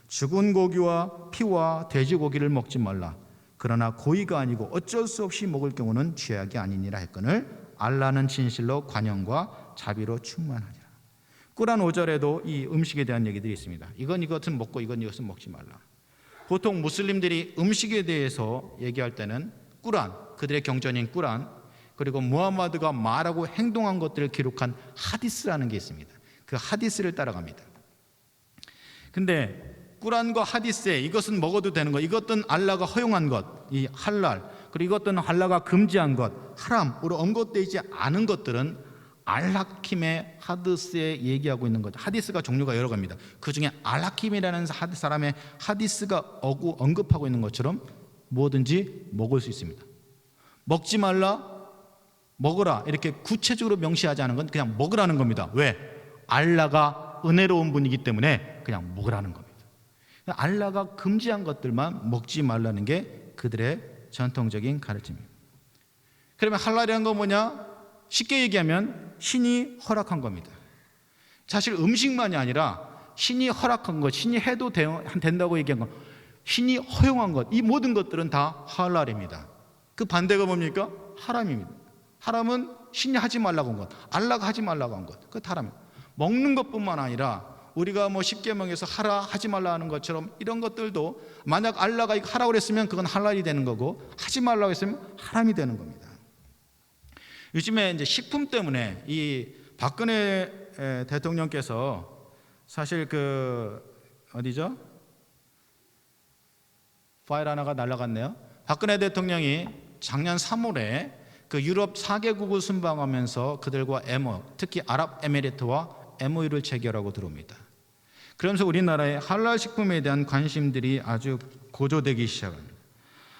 죽은 고기와 피와 돼지고기를 먹지 말라. 그러나 고의가 아니고 어쩔 수 없이 먹을 경우는 죄악이 아니니라 했거늘 알라는 진실로 관용과 자비로 충만하리라. 꾸란 5절에도 이 음식에 대한 얘기들이 있습니다. 이것은 먹고 이것은 먹지 말라. 보통 무슬림들이 음식에 대해서 얘기할 때는 꾸란, 그들의 경전인 꾸란, 그리고 무함마드가 말하고 행동한 것들을 기록한 하디스라는 게 있습니다. 그 하디스를 따라갑니다. 근데 꾸란과 하디스에 이것은 먹어도 되는 것, 이것은 알라가 허용한 것, 이 할랄, 그리고 이것은 알라가 금지한 것, 하람으로 언급되어 있지 않은 것들은 알하킴의 하디스에 얘기하고 있는 거죠. 하디스가 종류가 여러 가지입니다. 그 중에 알하킴이라는 사람의 하디스가 언급하고 있는 것처럼 뭐든지 먹을 수 있습니다. 먹지 말라, 먹으라 이렇게 구체적으로 명시하지 않은 건 그냥 먹으라는 겁니다. 왜? 알라가 은혜로운 분이기 때문에 그냥 먹으라는 겁니다. 알라가 금지한 것들만 먹지 말라는 게 그들의 전통적인 가르침입니다. 그러면 할랄이라는 건 뭐냐? 쉽게 얘기하면 신이 허락한 겁니다. 사실 음식만이 아니라 신이 허락한 것, 신이 해도 된다고 얘기한 것, 신이 허용한 것, 이 모든 것들은 다 할랄입니다. 그 반대가 뭡니까? 하람입니다. 하람은 신이 하지 말라고 한 것, 알라가 하지 말라고 한 것, 그거 하람입니다. 먹는 것뿐만 아니라 우리가 뭐 십계명에서 하라 하지 말라 하는 것처럼 이런 것들도 만약 알라가 하라고 그랬으면 그건 할랄이 되는 거고, 하지 말라고 했으면 하람이 되는 겁니다. 요즘에 이제 식품 때문에 이 박근혜 대통령께서 사실 어디죠? 파일 하나가 날아갔네요. 박근혜 대통령이 작년 3월에 그 유럽 4개국을 순방하면서 그들과 MOU, 특히 아랍에미리트와 MOU를 체결하고 들어옵니다. 그러면서 우리나라의 할랄 식품에 대한 관심들이 아주 고조되기 시작합니다.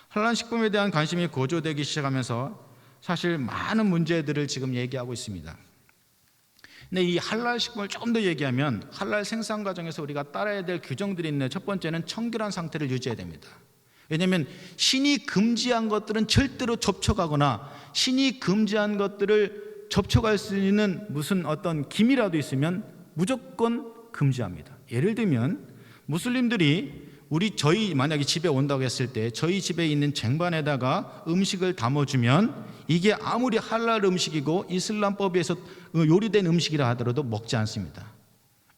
할랄 식품에 대한 관심이 고조되기 시작하면서 사실 많은 문제들을 지금 얘기하고 있습니다. 근데 이 할랄 식품을 조금 더 얘기하면 할랄 생산 과정에서 우리가 따라야 될 규정들이 있는데, 첫 번째는 청결한 상태를 유지해야 됩니다. 왜냐하면 신이 금지한 것들은 절대로 접촉하거나 신이 금지한 것들을 접촉할 수 있는 무슨 어떤 기미라도 있으면 무조건 금지합니다. 예를 들면 무슬림들이 저희 만약에 집에 온다고 했을 때 저희 집에 있는 쟁반에다가 음식을 담아주면 이게 아무리 할랄 음식이고 이슬람법에서 요리된 음식이라 하더라도 먹지 않습니다.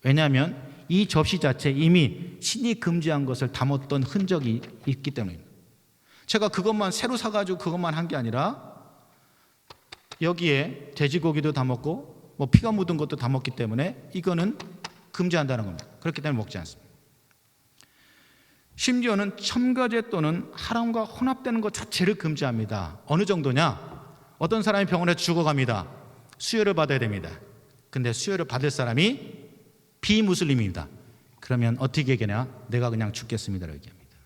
왜냐하면 이 접시 자체에 이미 신이 금지한 것을 담았던 흔적이 있기 때문입니다. 제가 그것만 새로 사가지고 그것만 한 게 아니라 여기에 돼지고기도 담았고 뭐 피가 묻은 것도 담았기 때문에 이거는 금지한다는 겁니다. 그렇기 때문에 먹지 않습니다. 심지어는 첨가제 또는 하람과 혼합되는 것 자체를 금지합니다. 어느 정도냐? 어떤 사람이 병원에 죽어갑니다. 수혈을 받아야 됩니다. 근데 수혈을 받을 사람이 비무슬림입니다. 그러면 어떻게 얘기하냐? 내가 그냥 죽겠습니다라고 얘기합니다.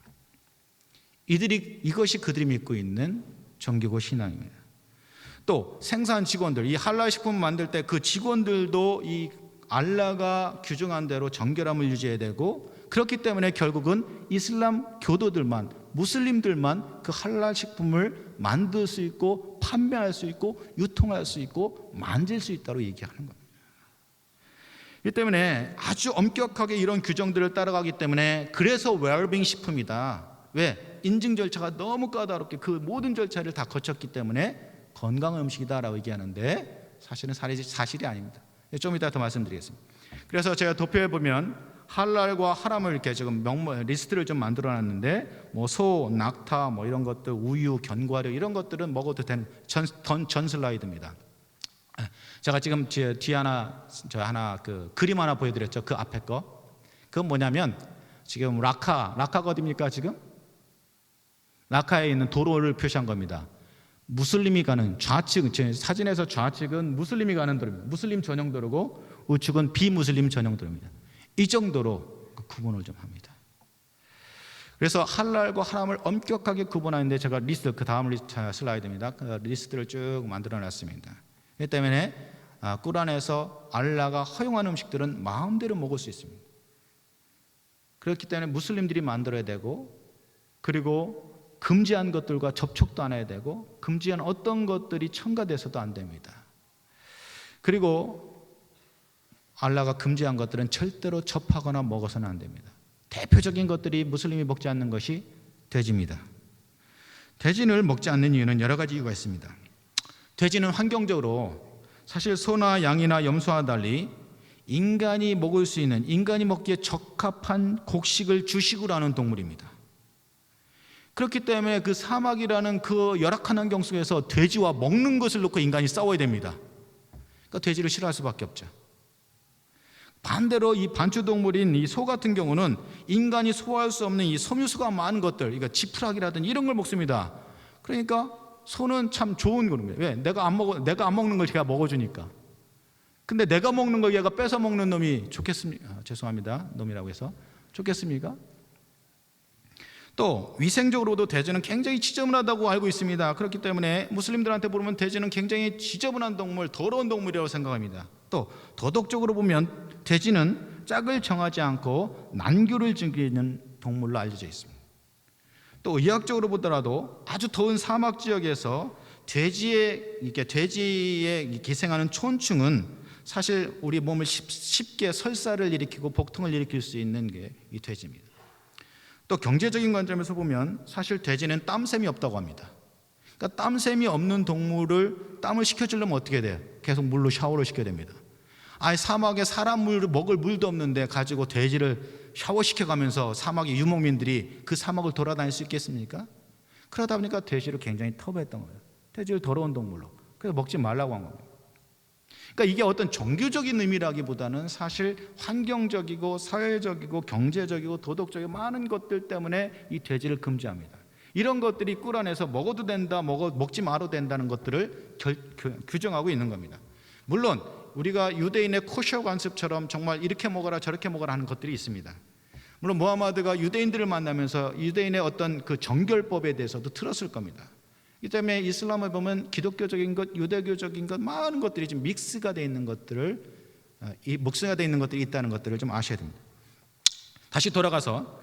이것이 그들이 믿고 있는 정교고 신앙입니다. 또 생산 직원들, 이 할랄 식품 만들 때 그 직원들도 이 알라가 규정한 대로 정결함을 유지해야 되고, 그렇기 때문에 결국은 이슬람 교도들만, 무슬림들만 그 할랄 식품을 만들 수 있고 판매할 수 있고 유통할 수 있고 만질 수 있다고 얘기하는 겁니다. 이 때문에 아주 엄격하게 이런 규정들을 따라가기 때문에, 그래서 웰빙 식품이다. 왜? 인증 절차가 너무 까다롭게 그 모든 절차를 다 거쳤기 때문에 건강한 음식이다라고 얘기하는데, 사실은 사실이 아닙니다. 좀 이따 더 말씀드리겠습니다. 그래서 제가 도표에 보면 할랄과 하람을 이렇게 지금 리스트를 좀 만들어놨는데, 뭐 소, 낙타, 뭐 이런 것들, 우유, 견과류 이런 것들은 먹어도 되는 전 슬라이드입니다. 제가 지금 뒤에 하나 그 그림 하나 보여드렸죠. 그 앞에 거. 그건 뭐냐면 지금 라카가 어디입니까? 지금 라카에 있는 도로를 표시한 겁니다. 무슬림이 가는 좌측, 사진에서 좌측은 무슬림이 가는 도로입니다. 무슬림 전용 도로고 우측은 비무슬림 전용 도로입니다. 이 정도로 구분을 좀 합니다. 그래서 할랄과 하람을 엄격하게 구분하는데, 제가 리스트, 그 다음 슬라이드입니다. 그 리스트를 쭉 만들어 놨습니다. 이 때문에 꾸란에서 알라가 허용한 음식들은 마음대로 먹을 수 있습니다. 그렇기 때문에 무슬림들이 만들어야 되고, 그리고 금지한 것들과 접촉도 안 해야 되고, 금지한 어떤 것들이 첨가돼서도 안 됩니다. 그리고 알라가 금지한 것들은 절대로 접하거나 먹어서는 안 됩니다. 대표적인 것들이 무슬림이 먹지 않는 것이 돼지입니다. 돼지를 먹지 않는 이유는 여러 가지 이유가 있습니다. 돼지는 환경적으로 사실 소나 양이나 염소와 달리 인간이 먹을 수 있는, 인간이 먹기에 적합한 곡식을 주식으로 하는 동물입니다. 그렇기 때문에 그 사막이라는 그 열악한 환경 속에서 돼지와 먹는 것을 놓고 인간이 싸워야 됩니다. 그러니까 돼지를 싫어할 수밖에 없죠. 반대로 이 반추동물인 이 소 같은 경우는 인간이 소화할 수 없는 이 섬유수가 많은 것들, 그러니까 지푸라기라든지 이런 걸 먹습니다. 그러니까 소는 참 좋은 겁니다. 왜? 내가 안 먹는 걸 걔가 먹어주니까. 근데 내가 먹는 걸 얘가 뺏어 먹는 놈이 좋겠습니까? 죄송합니다. 놈이라고 해서 좋겠습니까? 또 위생적으로도 돼지는 굉장히 지저분하다고 알고 있습니다. 그렇기 때문에 무슬림들한테 물으면 돼지는 굉장히 지저분한 동물, 더러운 동물이라고 생각합니다. 또 도덕적으로 보면 돼지는 짝을 정하지 않고 난교를 즐기는 동물로 알려져 있습니다. 또 의학적으로 보더라도 아주 더운 사막 지역에서 돼지에 기생하는 촌충은 사실 우리 몸을 쉽게 설사를 일으키고 복통을 일으킬 수 있는 게 이 돼지입니다. 또 경제적인 관점에서 보면 사실 돼지는 땀샘이 없다고 합니다. 그러니까 땀샘이 없는 동물을 땀을 식혀주려면 어떻게 돼요? 계속 물로 샤워를 시켜야 됩니다. 아예 사막에 사람 물을 먹을 물도 없는데 가지고 돼지를 샤워시켜가면서 사막의 유목민들이 그 사막을 돌아다닐 수 있겠습니까? 그러다 보니까 돼지를 굉장히 터부했던 거예요. 돼지를 더러운 동물로. 그래서 먹지 말라고 한 겁니다. 그러니까 이게 어떤 종교적인 의미라기보다는 사실 환경적이고 사회적이고 경제적이고 도덕적이고 많은 것들 때문에 이 돼지를 금지합니다. 이런 것들이 꿀안에서 먹어도 된다, 먹지 말아도 된다는 것들을 규정하고 있는 겁니다. 물론 우리가 유대인의 코셔 관습처럼 정말 이렇게 먹어라 저렇게 먹어라 하는 것들이 있습니다. 물론 무하마드가 유대인들을 만나면서 유대인의 어떤 그 정결법에 대해서도 들었을 겁니다. 이 때문에 이슬람을 보면 기독교적인 것, 유대교적인 것 많은 것들이 지금 믹스가 되어 있는 것들을 믹스가 되어 있는 것들이 있다는 것들을 좀 아셔야 됩니다. 다시 돌아가서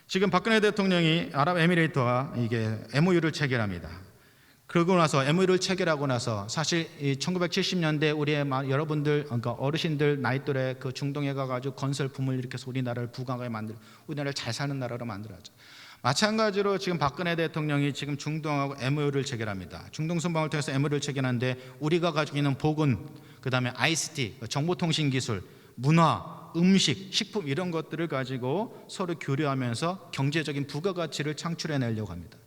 지금 박근혜 대통령이 아랍에미레이트와 이게 MOU를 체결합니다. 그러고 나서 MOU를 체결하고 나서 사실 1970년대 우리의 여러분들 그러니까 어르신들 나이 또래 그 중동에 가가지고 건설 붐을 일으켜서 우리나라를 부강하게 만들어 우리나라를 잘 사는 나라로 만들어야죠. 마찬가지로 지금 박근혜 대통령이 지금 중동하고 MOU를 체결합니다. 중동 순방을 통해서 MOU를 체결하는데 우리가 가지고 있는 보건, 그 다음에 ICT, 정보통신 기술, 문화, 음식, 식품 이런 것들을 가지고 서로 교류하면서 경제적인 부가가치를 창출해내려고 합니다.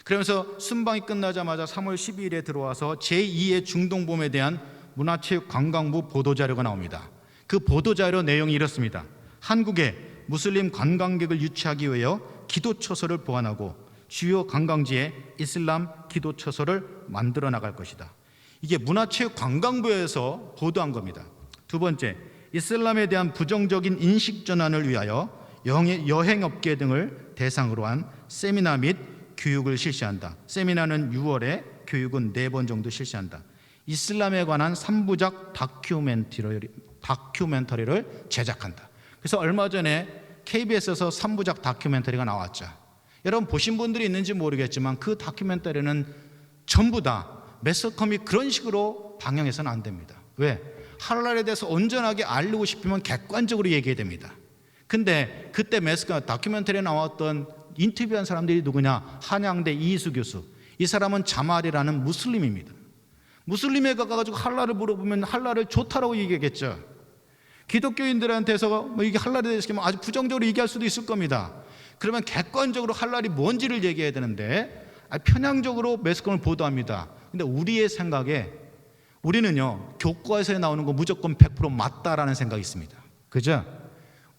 그러면서 순방이 끝나자마자 3월 12일에 들어와서 제2의 중동봄에 대한 문화체육관광부 보도자료가 나옵니다. 그 보도자료 내용이 이렇습니다. 한국에 무슬림 관광객을 유치하기 위하여 기도처소를 보완하고 주요 관광지에 이슬람 기도처소를 만들어 나갈 것이다. 이게 문화체육관광부에서 보도한 겁니다. 두 번째, 이슬람에 대한 부정적인 인식 전환을 위하여 여행업계 등을 대상으로 한 세미나 및 교육을 실시한다. 세미나는 6월에, 교육은 4번 정도 실시한다. 이슬람에 관한 3부작 다큐멘터리를 제작한다. 그래서 얼마 전에 KBS에서 3부작 다큐멘터리가 나왔죠. 여러분 보신 분들이 있는지 모르겠지만 그 다큐멘터리는 전부 다 매스컴이 그런 식으로 방영해서는 안 됩니다. 왜? 할랄에 대해서 온전하게 알리고 싶으면 객관적으로 얘기해야 됩니다. 근데 그때 매스컴 다큐멘터리에 나왔던 인터뷰한 사람들이 누구냐? 한양대 이희수 교수. 이 사람은 자말이라는 무슬림입니다. 무슬림에 가가지고 할랄을 물어보면 할랄을 좋다라고 얘기하겠죠. 기독교인들한테서 이게 할랄에 대해서 아주 부정적으로 얘기할 수도 있을 겁니다. 그러면 객관적으로 할랄이 뭔지를 얘기해야 되는데 편향적으로 매스컴을 보도합니다. 근데 우리의 생각에 우리는요 교과서에 나오는 거 무조건 100% 맞다라는 생각이 있습니다. 그죠?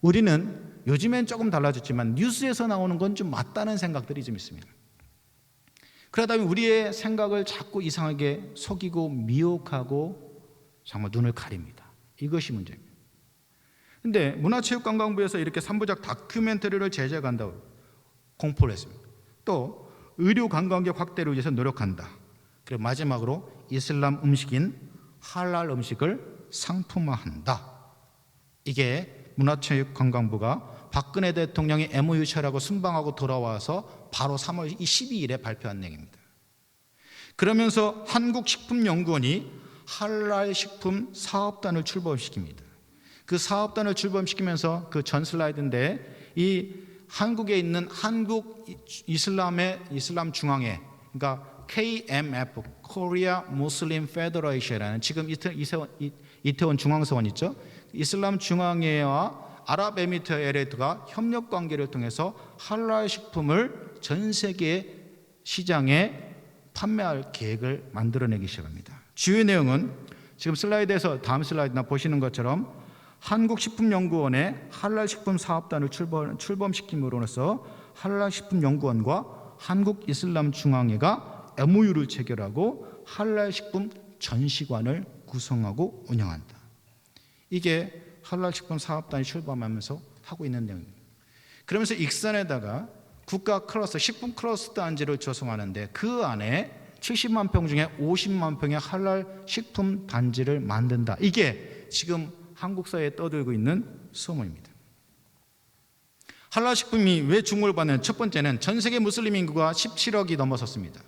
우리는 요즘엔 조금 달라졌지만 뉴스에서 나오는 건 좀 맞다는 생각들이 좀 있습니다. 그러다 보면 우리의 생각을 자꾸 이상하게 속이고 미혹하고 정말 눈을 가립니다. 이것이 문제입니다. 근데 문화체육관광부에서 이렇게 3부작 다큐멘터리를 제작한다고 공포를 했습니다. 또 의료관광객 확대를 위해서 노력한다. 그리고 마지막으로 이슬람 음식인 할랄 음식을 상품화한다. 이게 문화체육관광부가 박근혜 대통령이 MOU 체결하고 순방하고 돌아와서 바로 3월 12일에 발표한 내용입니다. 그러면서 한국식품연구원이 할랄 식품 사업단을 출범시킵니다. 그 사업단을 출범시키면서 그 전 슬라이드인데 이 한국에 있는 한국 이슬람 중앙회, 그러니까 KMF, Korea Muslim Federation이라는 지금 이태원 중앙서원 있죠. 이슬람 중앙회와 아랍에미레이트가 협력 관계를 통해서 할랄 식품을 전 세계 시장에 판매할 계획을 만들어내기 시작합니다. 주요 내용은 지금 슬라이드에서 다음 슬라이드나 보시는 것처럼 한국식품연구원의 할랄 식품 사업단을 출범시킴으로써 할랄 식품연구원과 한국이슬람중앙회가 MOU를 체결하고 할랄 식품 전시관을 구성하고 운영한다. 이게 할랄 식품 사업단이 출범하면서 하고 있는 내용입니다. 그러면서 익산에다가 국가 클러스터, 식품 클러스터 단지를 조성하는데 그 안에 70만 평 중에 50만 평의 할랄 식품 단지를 만든다. 이게 지금 한국 사회에 떠들고 있는 소문입니다. 할랄 식품이 왜 주목을 받는 첫 번째는 전 세계 무슬림 인구가 17억이 넘어섰습니다.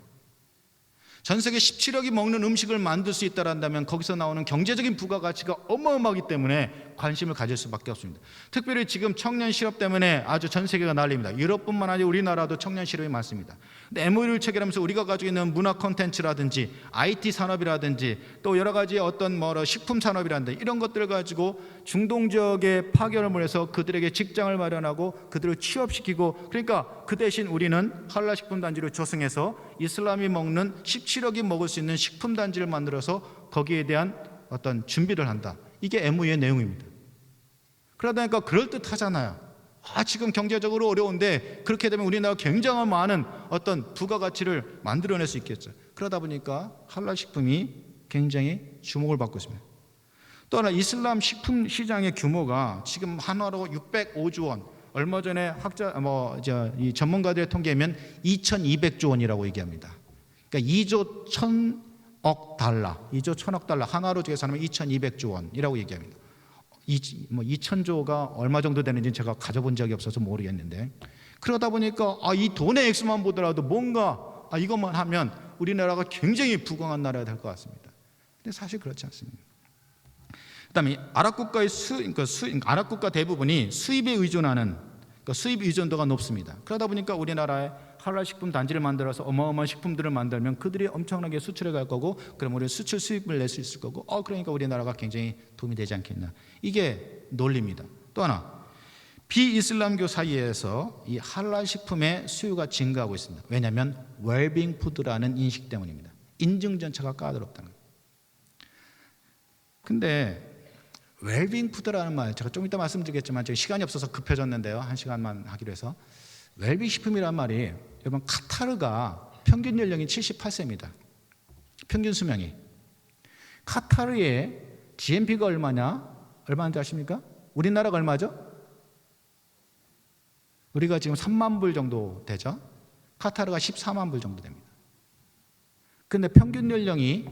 전 세계 17억이 먹는 음식을 만들 수 있다면 거기서 나오는 경제적인 부가가치가 어마어마하기 때문에 관심을 가질 수밖에 없습니다. 특별히 지금 청년 실업 때문에 아주 전 세계가 난립니다. 유럽뿐만 아니라 우리나라도 청년 실업이 많습니다. 근데 MOU를 체결하면서 우리가 가지고 있는 문화 콘텐츠라든지 IT 산업이라든지 또 여러 가지 어떤 식품 산업이라든지 이런 것들을 가지고 중동 지역에 파견을 해서 그들에게 직장을 마련하고 그들을 취업시키고, 그러니까 그 대신 우리는 할랄 식품 단지를 조성해서 이슬람이 먹는 17억이 먹을 수 있는 식품 단지를 만들어서 거기에 대한 어떤 준비를 한다. 이게 MOU의 내용입니다. 그러다 보니까 그럴듯하잖아요. 지금 경제적으로 어려운데 그렇게 되면 우리나라가 굉장히 많은 어떤 부가가치를 만들어낼 수 있겠죠. 그러다 보니까 할랄 식품이 굉장히 주목을 받고 있습니다. 또 하나, 이슬람 식품 시장의 규모가 지금 한화로 605조 원, 얼마 전에 이 전문가들의 통계면 2,200조 원이라고 얘기합니다. 그러니까 2조 1,000억 달러, 2조 1,000억 달러, 한화로 계산하면 2,200조 원이라고 얘기합니다. 2,000조가 얼마 정도 되는지 제가 가져본 적이 없어서 모르겠는데, 그러다 보니까 이 돈의 액수만 보더라도 뭔가 이것만 하면 우리나라가 굉장히 부강한 나라가 될 것 같습니다. 근데 사실 그렇지 않습니다. 그다음에 아랍 국가의 아랍 국가 대부분이 수입에 의존하는, 수입 의존도가 높습니다. 그러다 보니까 우리나라에 할랄 식품 단지를 만들어서 어마어마한 식품들을 만들면 그들이 엄청나게 수출해 갈 거고, 그럼 우리 수출 수입을 낼 수 있을 거고, 그러니까 우리나라가 굉장히 도움이 되지 않겠나. 이게 논리입니다. 또 하나, 비이슬람교 사이에서 이 할랄 식품의 수요가 증가하고 있습니다. 왜냐하면 웰빙 푸드라는 인식 때문입니다. 인증 절차가 까다롭다는 거예요. 근데 웰빙 푸드라는 말, 제가 좀 이따 말씀드리겠지만 제가 시간이 없어서 급해졌는데요, 1시간만 하기로 해서. 웰빙 식품이란 말이, 여러분, 카타르가 평균 연령이 78세입니다. 평균 수명이. 카타르의 GNP가 얼마인지 아십니까? 우리나라가 얼마죠? 우리가 지금 3만 불 정도 되죠? 카타르가 14만 불 정도 됩니다. 근데 평균 연령이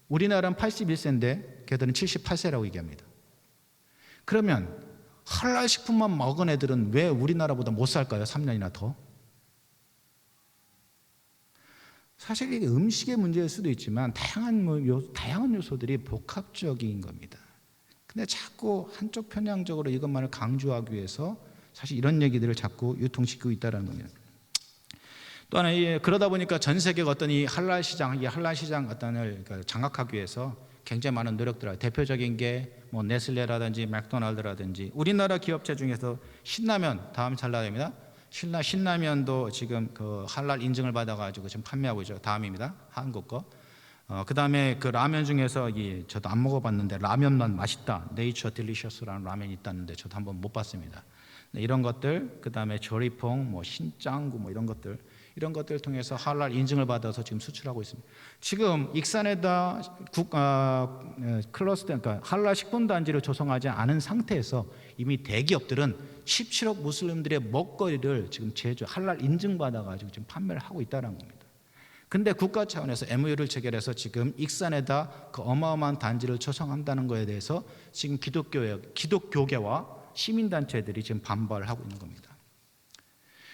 우리나라는 81세인데 걔들은 78세라고 얘기합니다. 그러면 할랄 식품만 먹은 애들은 왜 우리나라보다 못 살까요? 3년이나 더? 사실 이게 음식의 문제일 수도 있지만 다양한 요소들이 복합적인 겁니다. 근데 자꾸 한쪽 편향적으로 이것만을 강조하기 위해서 사실 이런 얘기들을 자꾸 유통시키고 있다는 겁니다. 또 하나, 그러다 보니까 전 세계가 어떤 이 할랄 시장 어떤을 장악하기 위해서 굉장히 많은 노력들 하고, 대표적인 게 네슬레라든지 맥도날드라든지, 우리나라 기업체 중에서 신라면 다음 잘 나갑니다. 신라면도 지금 그 할랄 인증을 받아가지고 지금 판매하고 있죠. 다음입니다. 한국 거. 그 다음에 그 라면 중에서 저도 안 먹어봤는데 라면만 맛있다, 네이처 딜리셔스라는 라면이 있다는데 저도 한번 못 봤습니다. 이런 것들, 그 다음에 조리퐁, 신짱구 이런 것들을 통해서 할랄 인증을 받아서 지금 수출하고 있습니다. 지금 익산에다 클러스터, 그러니까 할랄 식품 단지를 조성하지 않은 상태에서 이미 대기업들은 17억 무슬림들의 먹거리를 지금 할랄 인증 받아가지고 지금 판매를 하고 있다는 겁니다. 근데 국가 차원에서 MOU를 체결해서 지금 익산에다 그 어마어마한 단지를 조성한다는 것에 대해서 지금 기독교계와 시민단체들이 지금 반발을 하고 있는 겁니다.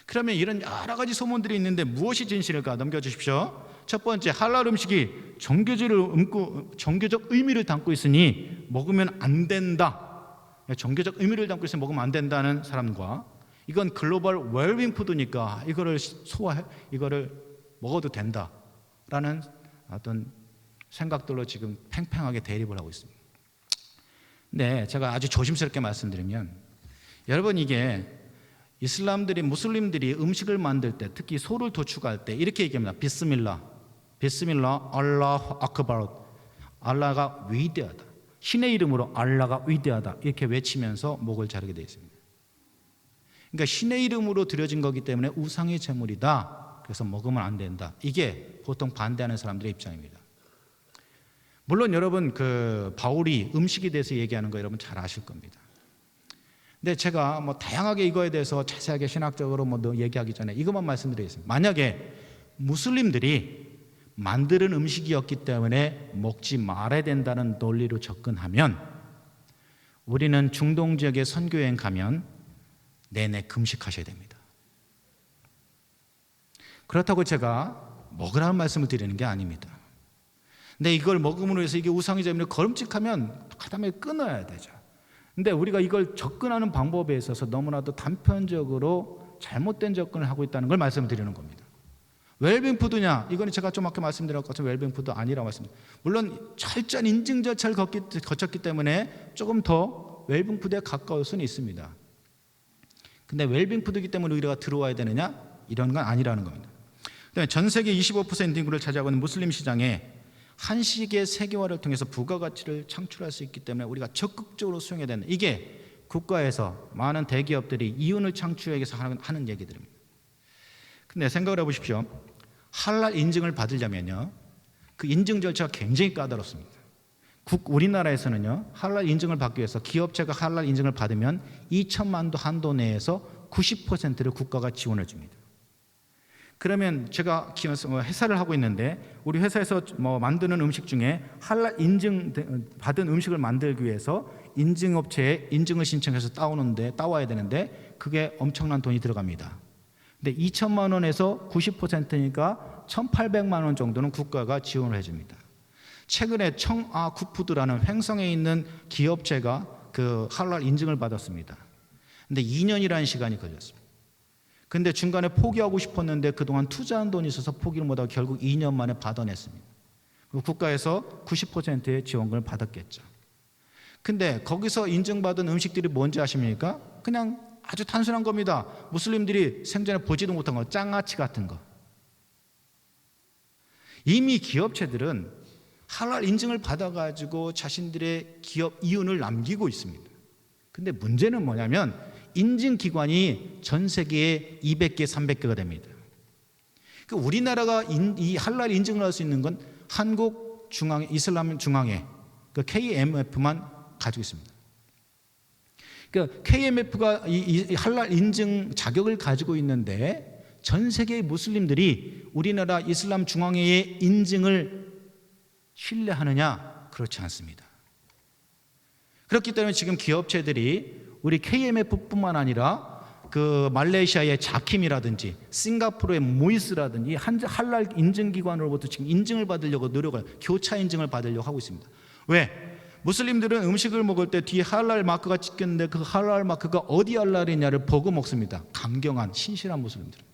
그러면 이런 여러 가지 소문들이 있는데 무엇이 진실일까? 넘겨주십시오. 첫 번째, 할랄 음식이 종교적 의미를 담고 있으니 먹으면 안 된다. 종교적 의미를 담고 있으니 먹으면 안 된다는 사람과, 이건 글로벌 웰빙 푸드니까 이거를 먹어도 된다라는 어떤 생각들로 지금 팽팽하게 대립을 하고 있습니다. 네, 제가 아주 조심스럽게 말씀드리면, 여러분, 이게 무슬림들이 음식을 만들 때, 특히 소를 도축할 때 이렇게 얘기합니다. 비스밀라, 알라후 아크바르, 알라가 위대하다, 신의 이름으로 알라가 위대하다, 이렇게 외치면서 목을 자르게 되어 있습니다. 그러니까 신의 이름으로 드려진 거기 때문에 우상의 제물이다, 그래서 먹으면 안 된다. 이게 보통 반대하는 사람들의 입장입니다. 물론 여러분, 바울이 음식에 대해서 얘기하는 거 여러분 잘 아실 겁니다. 근데 제가 다양하게 이거에 대해서 자세하게 신학적으로 얘기하기 전에 이것만 말씀드리겠습니다. 만약에 무슬림들이 만드는 음식이었기 때문에 먹지 말아야 된다는 논리로 접근하면, 우리는 중동 지역에 선교여행 가면 내내 금식하셔야 됩니다. 그렇다고 제가 먹으라는 말씀을 드리는 게 아닙니다. 근데 이걸 먹음으로 해서 이게 우상이 되면 거름직하면 그다음에 끊어야 되죠. 근데 우리가 이걸 접근하는 방법에 있어서 너무나도 단편적으로 잘못된 접근을 하고 있다는 걸 말씀드리는 겁니다. 웰빙 푸드냐? 이거는 제가 좀 아까 말씀드렸던 것처럼 웰빙 푸드 아니라고 말씀드립니다. 물론 철저한 인증 절차를 거쳤기 때문에 조금 더 웰빙 푸드에 가까울 수는 있습니다. 근데 웰빙 푸드이기 때문에 우리가 들어와야 되느냐? 이런 건 아니라는 겁니다. 전 세계 25% 인구를 차지하고 있는 무슬림 시장에 한식의 세계화를 통해서 부가가치를 창출할 수 있기 때문에 우리가 적극적으로 수용해야 되는, 이게 국가에서 많은 대기업들이 이윤을 창출하기 위해서 하는 얘기들입니다. 근데 생각을 해보십시오. 할랄 인증을 받으려면요, 그 인증 절차가 굉장히 까다롭습니다. 우리나라에서는요, 할랄 인증을 받기 위해서 기업체가 할랄 인증을 받으면 2천만 도 한도 내에서 90%를 국가가 지원해 줍니다. 그러면 제가 회사를 하고 있는데 우리 회사에서 만드는 음식 중에 할랄 인증 받은 음식을 만들기 위해서 인증업체에 인증을 신청해서 따와야 되는데 그게 엄청난 돈이 들어갑니다. 근데 2천만 원에서 90%니까 1,800만 원 정도는 국가가 지원을 해줍니다. 최근에 청아쿠푸드라는 횡성에 있는 기업체가 그 할랄 인증을 받았습니다. 근데 2년이라는 시간이 걸렸습니다. 근데 중간에 포기하고 싶었는데 그동안 투자한 돈이 있어서 포기를 못하고 결국 2년 만에 받아냈습니다. 국가에서 90%의 지원금을 받았겠죠. 근데 거기서 인증받은 음식들이 뭔지 아십니까? 그냥 아주 단순한 겁니다. 무슬림들이 생전에 보지도 못한 거, 짱아치 같은 거. 이미 기업체들은 할랄 인증을 받아가지고 자신들의 기업 이윤을 남기고 있습니다. 근데 문제는 뭐냐면 인증기관이 전 세계에 200개, 300개가 됩니다. 그러니까 우리나라가 이 할랄 인증을 할 수 있는 건 한국 이슬람 중앙회, 그 KMF만 가지고 있습니다. 그러니까 KMF가 이 할랄 인증 자격을 가지고 있는데 전 세계의 무슬림들이 우리나라 이슬람 중앙회의 인증을 신뢰하느냐? 그렇지 않습니다. 그렇기 때문에 지금 기업체들이 우리 KMF뿐만 아니라 그 말레이시아의 자킴이라든지 싱가포르의 모이스라든지 할랄 인증기관으로부터 지금 인증을 받으려고 교차 인증을 받으려고 하고 있습니다. 왜? 무슬림들은 음식을 먹을 때 뒤에 할랄 마크가 찍혔는데 그 할랄 마크가 어디 할랄이냐를 보고 먹습니다. 강경한 신실한 무슬림들은.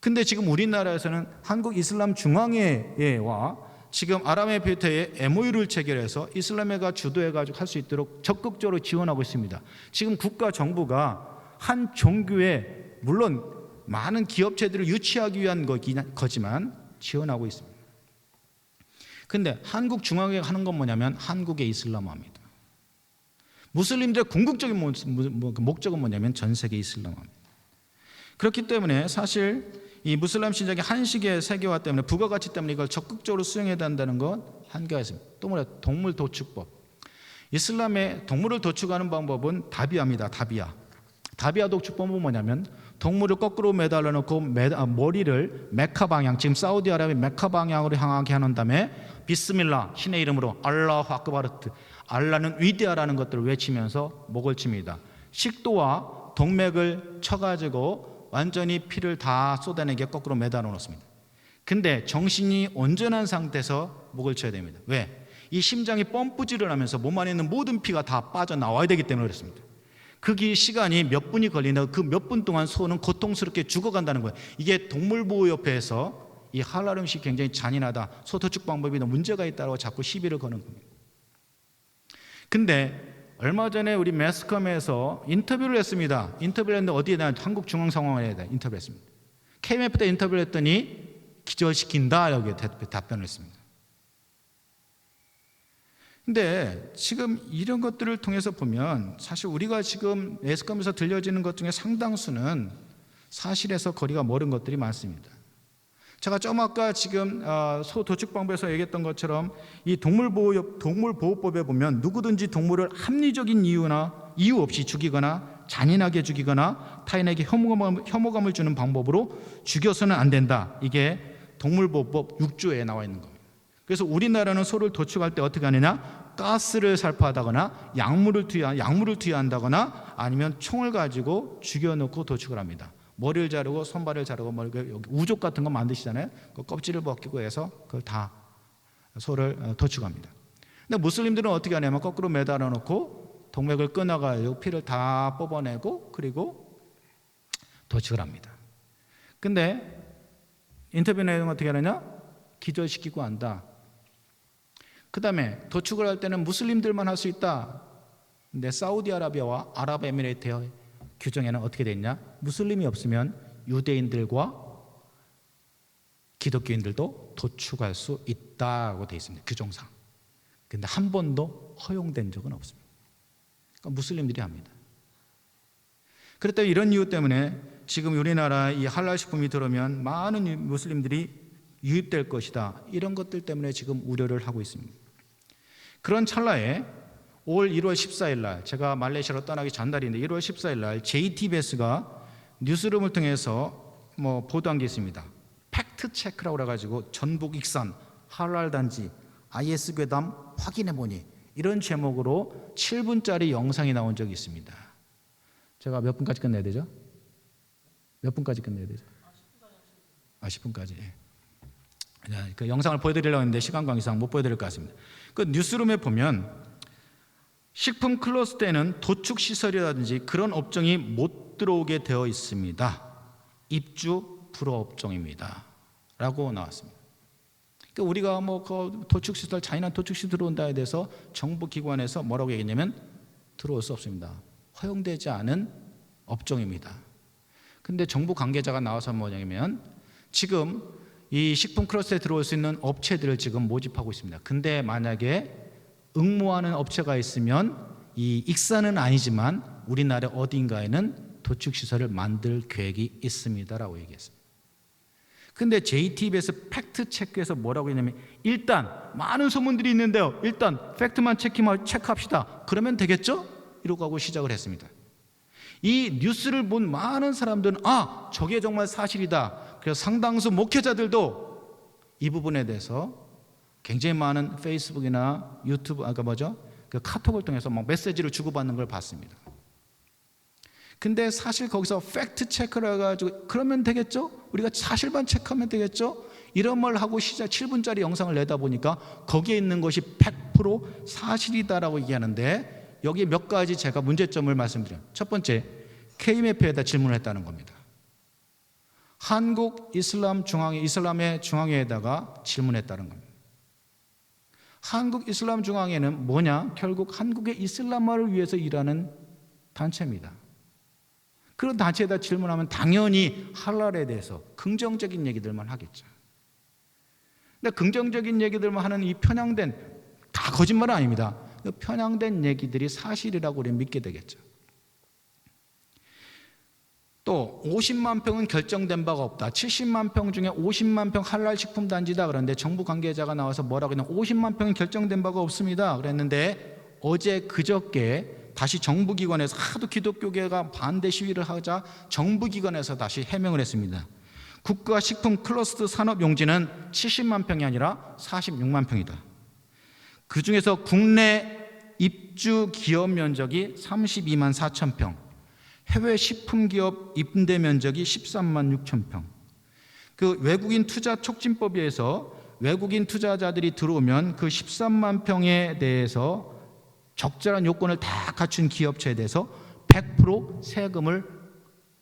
근데 지금 우리나라에서는 한국 이슬람 중앙회와 지금 아랍에미리트에 MOU를 체결해서 이슬람회가 주도해가지고 할 수 있도록 적극적으로 지원하고 있습니다. 지금 국가 정부가 한 종교에 물론 많은 기업체들을 유치하기 위한 거지만 지원하고 있습니다. 근데 한국 중앙회가 하는 건 뭐냐면 한국의 이슬람화입니다. 무슬림들의 궁극적인 목적은 뭐냐면 전 세계 이슬람화입니다. 그렇기 때문에 사실 이 무슬림 신장의 한식의 세계화 때문에 부가가치 때문에 이걸 적극적으로 수용해야 된다는 건 한계가 있습니다. 또 뭐냐? 동물 도축법. 이슬람의 동물을 도축하는 방법은 다비아입니다. 다비아 도축법은 뭐냐면 동물을 거꾸로 매달려 놓고 머리를 메카 방향, 지금 사우디아라비아 메카 방향으로 향하게 하는 다음에 비스밀라, 신의 이름으로 알라후 아크바르트, 알라는 위대하라는 것들을 외치면서 목을 칩니다. 식도와 동맥을 쳐가지고 완전히 피를 다 쏟아내게 거꾸로 매달아 놓습니다. 근데 정신이 온전한 상태에서 목을 쳐야 됩니다. 왜? 이 심장이 펌프질을 하면서 몸 안에 있는 모든 피가 다 빠져나와야 되기 때문에 그렇습니다. 그게 시간이 몇 분이 걸리는데 그 몇 분 동안 소는 고통스럽게 죽어간다는 거예요. 이게 동물보호협회에서 이 할랄 음식 굉장히 잔인하다, 소 도축 방법이 너무 문제가 있다고 자꾸 시비를 거는 겁니다. 근데 얼마 전에 우리 매스컴에서 인터뷰를 했습니다. 인터뷰를 했는데 어디에다? 한국중앙상황회에 인터뷰를 했습니다. KMF 때 인터뷰를 했더니 기절시킨다, 여기 답변을 했습니다. 근데 지금 이런 것들을 통해서 보면 사실 우리가 지금 매스컴에서 들려지는 것 중에 상당수는 사실에서 거리가 멀은 것들이 많습니다. 제가 좀 아까 지금 소 도축방법에서 얘기했던 것처럼 이 동물보호법에 보면 누구든지 동물을 합리적인 이유 없이 죽이거나 잔인하게 죽이거나 타인에게 혐오감을 주는 방법으로 죽여서는 안 된다. 이게 동물보호법 6조에 나와 있는 겁니다. 그래서 우리나라는 소를 도축할 때 어떻게 하느냐? 가스를 살포하다거나 약물을 투여한다거나 아니면 총을 가지고 죽여놓고 도축을 합니다. 머리를 자르고 손발을 자르고 뭐 여기 우족 같은 거 만드시잖아요. 그 껍질을 벗기고 해서 그걸 다 소를 도축합니다. 근데 무슬림들은 어떻게 하냐면 거꾸로 매달아 놓고 동맥을 끊어가지고 피를 다 뽑아내고 그리고 도축을 합니다. 근데 인터뷰 내용 어떻게 하느냐? 기절시키고 한다. 그 다음에 도축을 할 때는 무슬림들만 할 수 있다. 근데 사우디아라비아와 아랍에미레이트의 규정에는 어떻게 돼 있냐? 무슬림이 없으면 유대인들과 기독교인들도 도축할 수 있다고 돼 있습니다. 규정상. 근데 한 번도 허용된 적은 없습니다. 그러니까 무슬림들이 합니다. 그렇다면 이런 이유 때문에 지금 우리나라 이 할랄 식품이 들어오면 많은 무슬림들이 유입될 것이다. 이런 것들 때문에 지금 우려를 하고 있습니다. 그런 찰나에 올 1월 14일 날 제가 말레이시아로 떠나기 전날인데 1월 14일 날 JTBS가 뉴스룸을 통해서 보도한 게 있습니다. 팩트 체크라고 그래가지고 전북 익산 할랄 단지 IS 괴담 확인해보니 이런 제목으로 7분짜리 영상이 나온 적이 있습니다. 제가 몇 분까지 끝내야 되죠? 몇 분까지 끝내야 되죠? 10분까지. 그 영상을 보여드리려고 했는데 시간 관계상 못 보여드릴 것 같습니다. 그 뉴스룸에 보면 식품 클러스터에는 도축 시설이라든지 그런 업종이 못 들어오게 되어 있습니다. 입주 불허 업종입니다. 라고 나왔습니다. 그러니까 우리가 그 도축 시설, 잔인한 도축 시설 들어온다에 대해서 정부 기관에서 뭐라고 얘기했냐면 들어올 수 없습니다. 허용되지 않은 업종입니다. 근데 정부 관계자가 나와서 뭐냐면 지금 이 식품 클러스터에 들어올 수 있는 업체들을 지금 모집하고 있습니다. 근데 만약에 응모하는 업체가 있으면 이 익산은 아니지만 우리나라 어딘가에는 도축시설을 만들 계획이 있습니다라고 얘기했습니다. 근데 JTBS 팩트 체크에서 뭐라고 했냐면 일단 많은 소문들이 있는데요. 일단 팩트만 체크합시다. 그러면 되겠죠? 이러고 하고 시작을 했습니다. 이 뉴스를 본 많은 사람들은 저게 정말 사실이다. 그래서 상당수 목회자들도 이 부분에 대해서 굉장히 많은 페이스북이나 유튜브 그 카톡을 통해서 메시지를 주고받는 걸 봤습니다. 근데 사실 거기서 팩트 체크를 해가지고 그러면 되겠죠? 우리가 사실만 체크하면 되겠죠? 이런 말 하고 7분짜리 영상을 내다 보니까 거기에 있는 것이 100% 사실이다라고 얘기하는데 여기 몇 가지 제가 문제점을 말씀드려요. 첫 번째, KMF에다 질문을 했다는 겁니다. 한국 이슬람의 중앙회에다가 질문했다는 겁니다. 한국 이슬람 중앙회는 뭐냐? 결국 한국의 이슬람화를 위해서 일하는 단체입니다. 그런 단체에다 질문하면 당연히 할랄에 대해서 긍정적인 얘기들만 하겠죠. 근데 긍정적인 얘기들만 하는 이 편향된, 다 거짓말은 아닙니다. 편향된 얘기들이 사실이라고 우리는 믿게 되겠죠. 또 50만 평은 결정된 바가 없다. 70만 평 중에 50만 평 할랄 식품 단지다. 그런데 정부 관계자가 나와서 뭐라고 했냐? 50만 평은 결정된 바가 없습니다. 그랬는데 어제 그저께 다시 정부기관에서 하도 기독교계가 반대 시위를 하자 정부기관에서 다시 해명을 했습니다. 국가식품 클러스터 산업용지는 70만 평이 아니라 46만 평이다. 그중에서 국내 입주 기업 면적이 32만 4천 평, 해외 식품기업 임대 면적이 13만 6천 평. 그 외국인 투자 촉진법에 의해서 외국인 투자자들이 들어오면 그 13만 평에 대해서 적절한 요건을 다 갖춘 기업체에 대해서 100% 세금을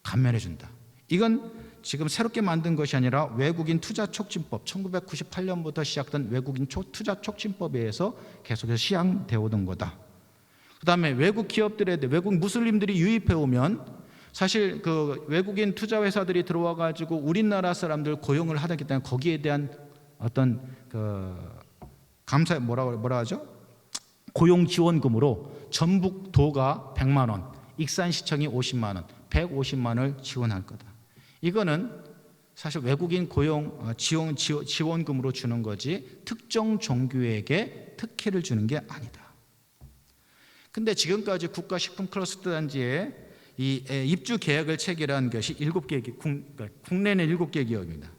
감면해 준다. 이건 지금 새롭게 만든 것이 아니라 외국인 투자 촉진법 1998년부터 시작된 외국인 투자 촉진법에 의해서 계속해서 시행되어 오던 거다. 그다음에 외국 기업들에 대해 외국 무슬림들이 유입해 오면 사실 그 외국인 투자 회사들이 들어와 가지고 우리나라 사람들 고용을 하기 때문에 거기에 대한 어떤 그 감사 뭐라 하죠? 고용 지원금으로 전북도가 100만 원, 익산시청이 50만 원, 150만 원을 지원할 거다. 이거는 사실 외국인 고용 지원금으로 주는 거지 특정 종교에게 특혜를 주는 게 아니다. 근데 지금까지 국가식품 클러스터 단지에 이 입주 계약을 체결한 것이 7개, 국내는 7개 기업입니다.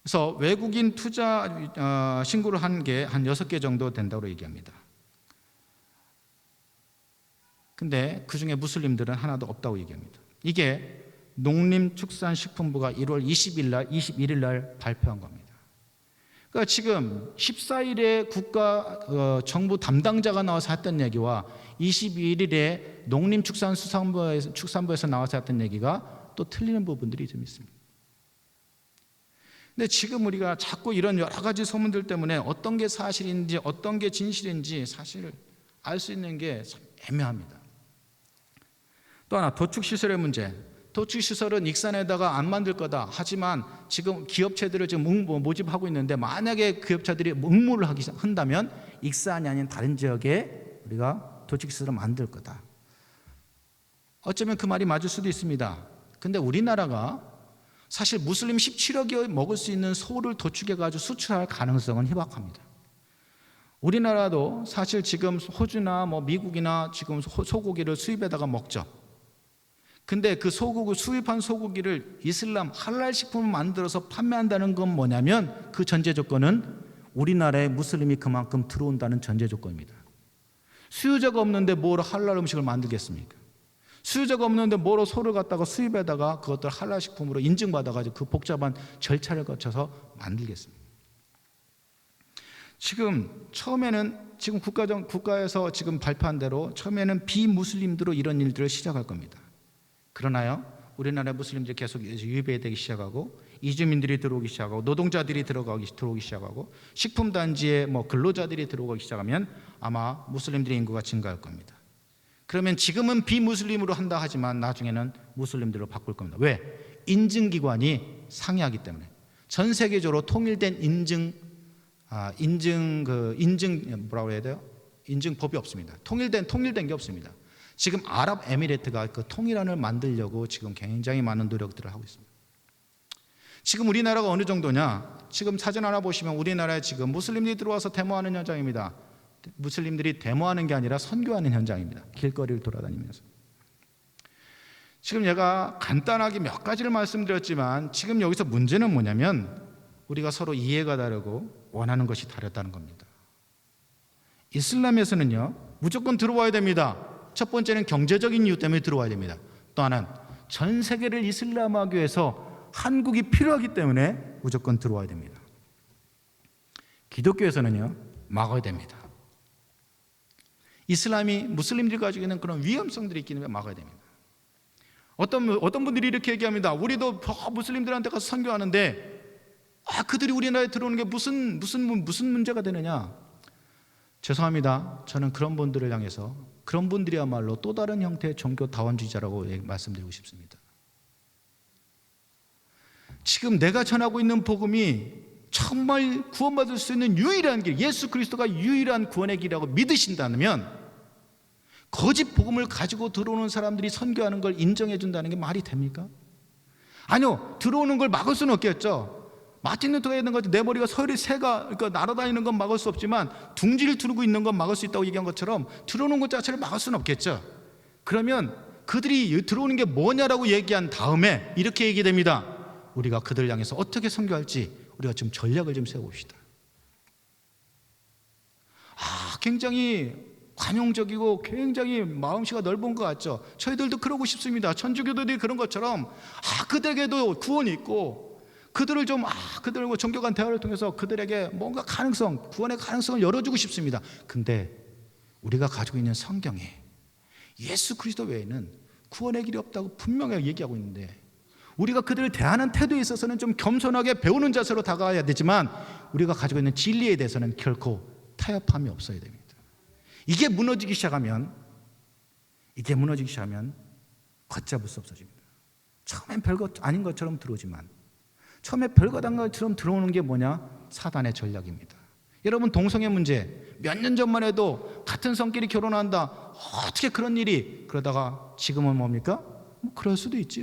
그래서 외국인 투자 신고를 한 게 한 6개 정도 된다고 얘기합니다. 근데 그중에 무슬림들은 하나도 없다고 얘기합니다. 이게 농림축산식품부가 1월 21일 날 발표한 겁니다. 그러니까 지금 14일에 정부 담당자가 나와서 했던 얘기와 22일에 농림축산수산부에서 나와서 했던 얘기가 또 틀리는 부분들이 좀 있습니다. 근데 지금 우리가 자꾸 이런 여러 가지 소문들 때문에 어떤 게 사실인지 어떤 게 진실인지 사실 알 수 있는 게 참 애매합니다. 또 하나, 도축시설의 문제. 도축시설은 익산에다가 안 만들 거다. 하지만 지금 기업체들을 지금 모집하고 있는데 만약에 기업체들이 응모를 한다면 익산이 아닌 다른 지역에 우리가 도축시설을 만들 거다. 어쩌면 그 말이 맞을 수도 있습니다. 근데 우리나라가 사실 무슬림 17억이 먹을 수 있는 소를 도축해가지고 수출할 가능성은 희박합니다. 우리나라도 사실 지금 호주나 미국이나 지금 소고기를 수입에다가 먹죠. 근데 그 수입한 소고기를 이슬람 할랄 식품을 만들어서 판매한다는 건 뭐냐면 그 전제 조건은 우리나라에 무슬림이 그만큼 들어온다는 전제 조건입니다. 수요자가 없는데 뭐로 할랄 음식을 만들겠습니까? 수요자가 없는데 뭐로 소를 갖다가 수입에다가 그것들 할랄 식품으로 인증받아가지고 그 복잡한 절차를 거쳐서 만들겠습니다. 지금 처음에는 지금 국가에서 지금 발표한 대로 처음에는 비무슬림들로 이런 일들을 시작할 겁니다. 그러나요, 우리나라 무슬림들이 계속 유입되기 시작하고 이주민들이 들어오기 시작하고 노동자들이 들어오기 시작하고 식품단지에 근로자들이 들어오기 시작하면 아마 무슬림들의 인구가 증가할 겁니다. 그러면 지금은 비무슬림으로 한다 하지만 나중에는 무슬림들로 바꿀 겁니다. 왜? 인증기관이 상이하기 때문에. 전 세계적으로 통일된 뭐라고 해야 돼요? 인증법이 없습니다. 통일된 게 없습니다. 지금 아랍에미레이트가 그 통일안을 만들려고 지금 굉장히 많은 노력들을 하고 있습니다. 지금 우리나라가 어느 정도냐? 지금 사진 하나 보시면 우리나라에 지금 무슬림들이 들어와서 데모하는 현장입니다. 무슬림들이 데모하는 게 아니라 선교하는 현장입니다. 길거리를 돌아다니면서. 지금 제가 간단하게 몇 가지를 말씀드렸지만 지금 여기서 문제는 뭐냐면 우리가 서로 이해가 다르고 원하는 것이 다르다는 겁니다. 이슬람에서는요, 무조건 들어와야 됩니다. 첫 번째는 경제적인 이유 때문에 들어와야 됩니다. 또 하나는 전 세계를 이슬람화하기 위해서 한국이 필요하기 때문에 무조건 들어와야 됩니다. 기독교에서는요, 막아야 됩니다. 이슬람이 무슬림들이 가지고 있는 그런 위험성들이 있기 때문에 막아야 됩니다. 어떤 분들이 이렇게 얘기합니다. 우리도 무슬림들한테 가서 선교하는데 그들이 우리나라에 들어오는 게 무슨 문제가 되느냐? 죄송합니다. 저는 그런 분들을 향해서 그런 분들이야말로 또 다른 형태의 종교 다원주의자라고 말씀드리고 싶습니다. 지금 내가 전하고 있는 복음이 정말 구원받을 수 있는 유일한 길, 예수 그리스도가 유일한 구원의 길이라고 믿으신다면 거짓 복음을 가지고 들어오는 사람들이 선교하는 걸 인정해 준다는 게 말이 됩니까? 아니요, 들어오는 걸 막을 수는 없겠죠. 마틴 루터가 얘기한 것처럼 내 머리가 서열이 새가 날아다니는 건 막을 수 없지만 둥지를 두르고 있는 건 막을 수 있다고 얘기한 것처럼 들어오는 것 자체를 막을 수는 없겠죠. 그러면 그들이 들어오는 게 뭐냐라고 얘기한 다음에 이렇게 얘기됩니다. 우리가 그들을 향해서 어떻게 선교할지 우리가 좀 전략을 좀 세워봅시다. 굉장히 관용적이고 굉장히 마음씨가 넓은 것 같죠. 저희들도 그러고 싶습니다. 천주교도들이 그런 것처럼 그들에게도 구원이 있고 그들을 좀 그들과 정교한 대화를 통해서 그들에게 뭔가 구원의 가능성을 열어주고 싶습니다. 근데 우리가 가지고 있는 성경에 예수 그리스도 외에는 구원의 길이 없다고 분명하게 얘기하고 있는데 우리가 그들을 대하는 태도에 있어서는 좀 겸손하게 배우는 자세로 다가가야 되지만 우리가 가지고 있는 진리에 대해서는 결코 타협함이 없어야 됩니다. 이게 무너지기 시작하면 걷잡을 수 없어집니다. 처음엔 별거 아닌 것처럼 들어오지만 처음에 별거 아닌 것처럼 들어오는 게 뭐냐? 사단의 전략입니다. 여러분, 동성애 문제 몇 년 전만 해도 같은 성끼리 결혼한다, 어떻게 그런 일이, 그러다가 지금은 뭡니까? 그럴 수도 있지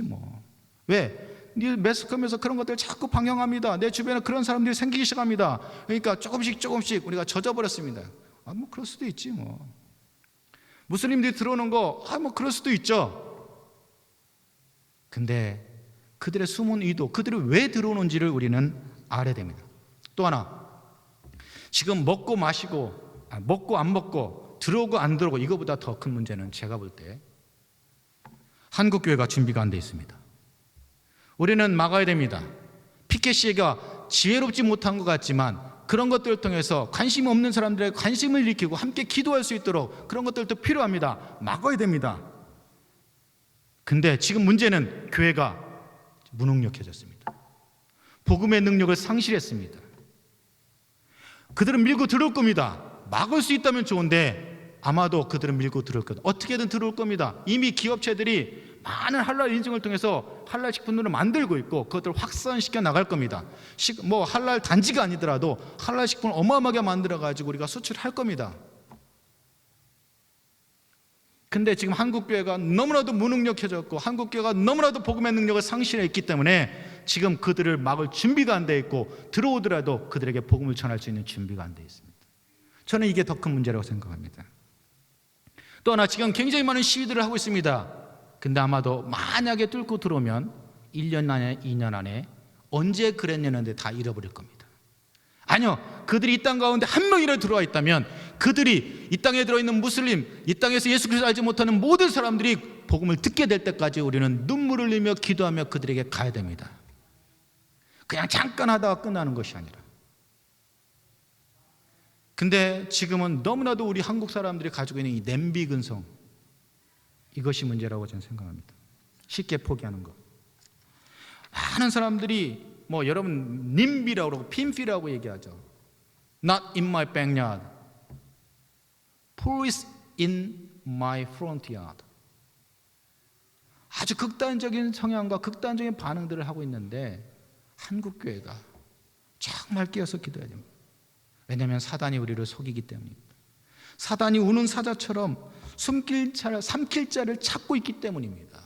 왜? 매스컴에서 그런 것들을 자꾸 방영합니다. 내 주변에 그런 사람들이 생기기 시작합니다. 그러니까 조금씩 우리가 젖어버렸습니다. 그럴 수도 있지 무슬림들이 들어오는 거 그럴 수도 있죠. 근데 그들의 숨은 의도, 그들이 왜 들어오는지를 우리는 알아야 됩니다. 또 하나, 지금 먹고 안 먹고 들어오고 안 들어오고 이거보다 더 큰 문제는 제가 볼 때 한국교회가 준비가 안 돼 있습니다. 우리는 막아야 됩니다. 피켓시가 지혜롭지 못한 것 같지만 그런 것들을 통해서 관심 없는 사람들의 관심을 일으키고 함께 기도할 수 있도록 그런 것들도 필요합니다. 막아야 됩니다. 근데 지금 문제는 교회가 무능력해졌습니다. 복음의 능력을 상실했습니다. 그들은 밀고 들어올 겁니다. 막을 수 있다면 좋은데 아마도 그들은 밀고 들어올 겁니다. 어떻게든 들어올 겁니다. 이미 기업체들이 많은 할랄 인증을 통해서 할랄 식품들을 만들고 있고 그것들을 확산시켜 나갈 겁니다. 뭐 할랄 단지가 아니더라도 할랄 식품을 어마어마하게 만들어 가지고 우리가 수출할 겁니다. 근데 지금 한국교회가 너무나도 무능력해졌고 한국교회가 너무나도 복음의 능력을 상실했기 때문에 지금 그들을 막을 준비가 안 돼 있고 들어오더라도 그들에게 복음을 전할 수 있는 준비가 안 돼 있습니다. 저는 이게 더 큰 문제라고 생각합니다. 또 하나 지금 굉장히 많은 시위들을 하고 있습니다. 근데 아마도 만약에 뚫고 들어오면 1년 안에 2년 안에 언제 그랬냐는데 다 잃어버릴 겁니다. 아니요, 그들이 이 땅 가운데 한 명이라도 들어와 있다면 그들이 이 땅에 들어있는 무슬림, 이 땅에서 예수 그리스도를 알지 못하는 모든 사람들이 복음을 듣게 될 때까지 우리는 눈물을 흘리며 기도하며 그들에게 가야 됩니다. 그냥 잠깐 하다가 끝나는 것이 아니라. 근데 지금은 너무나도 우리 한국 사람들이 가지고 있는 이 냄비 근성, 이것이 문제라고 저는 생각합니다. 쉽게 포기하는 것. 많은 사람들이 뭐 여러분 님비라고 그러고 핀피라고 얘기하죠. Not in my backyard. Please in my front yard. 아주 극단적인 성향과 극단적인 반응들을 하고 있는데 한국 교회가 정말 깨어서 기도해야 됩니다. 왜냐하면 사단이 우리를 속이기 때문입니다. 사단이 우는 사자처럼 삼킬 자를 찾고 있기 때문입니다.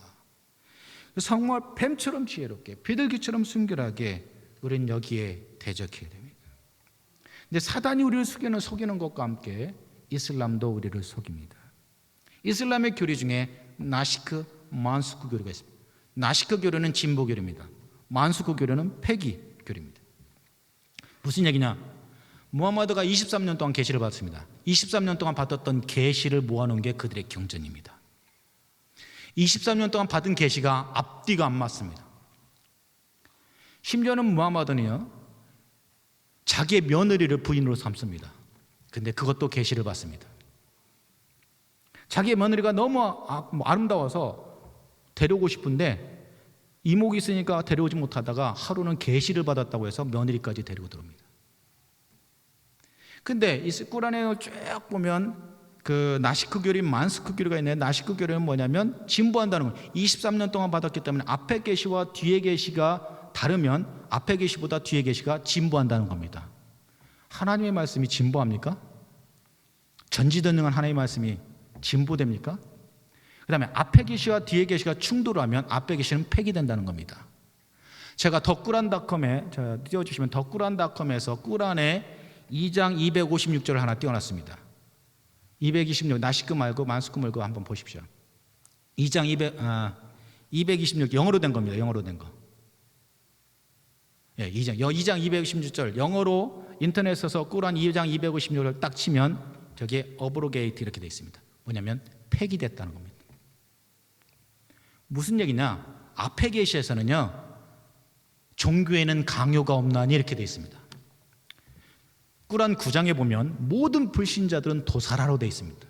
정말 뱀처럼 지혜롭게 비둘기처럼 순결하게 우리는 여기에 대적해야 됩니다. 근데 사단이 우리를 속이는 것과 함께 이슬람도 우리를 속입니다. 이슬람의 교리 중에 나시크, 만수크 교리가 있습니다. 나시크 교리는 진보 교리입니다. 만수크 교리는 폐기 교리입니다. 무슨 얘기냐? 무함마드가 23년 동안 계시를 받았습니다. 23년 동안 받았던 계시를 모아놓은 게 그들의 경전입니다. 23년 동안 받은 계시가 앞뒤가 안 맞습니다. 심지어는 무함마드는요, 자기의 며느리를 부인으로 삼습니다. 근데 그것도 계시를 받습니다. 자기의 며느리가 너무 아름다워서 데려오고 싶은데 이목이 있으니까 데려오지 못하다가 하루는 계시를 받았다고 해서 며느리까지 데리고 들어옵니다. 근데 이 꾸란에 쭉 보면 그 나시크 교리, 만스크 교리가 있는데 나시크 교리는 뭐냐면 진보한다는 거예요. 23년 동안 받았기 때문에 앞에 계시와 뒤에 계시가 다르면 앞에 계시보다 뒤에 계시가 진보한다는 겁니다. 하나님의 말씀이 진보합니까? 전지전능한 하나님의 말씀이 진보됩니까? 그 다음에 앞에 계시와 뒤에 계시가 충돌하면 앞에 계시는 폐기된다는 겁니다. 제가 덧꾸란닷컴에 띄워주시면 덧꾸란닷컴에서 꾸란의 2장 256절을 하나 띄워놨습니다. 226 나시크 말고 만스크 말고 한번 보십시오. 2장 226 영어로 된 겁니다. 영어로 된 거. 예, 2장 256절 영어로 인터넷에서 꾸란 2장 256을 딱 치면 저기에 어브로게이트 이렇게 되어 있습니다. 뭐냐면 폐기됐다는 겁니다. 무슨 얘기냐? 앞에 계시에서는요, 종교에는 강요가 없나니 이렇게 되어 있습니다. 꾸란 9장에 보면 모든 불신자들은 도살하로 되어 있습니다.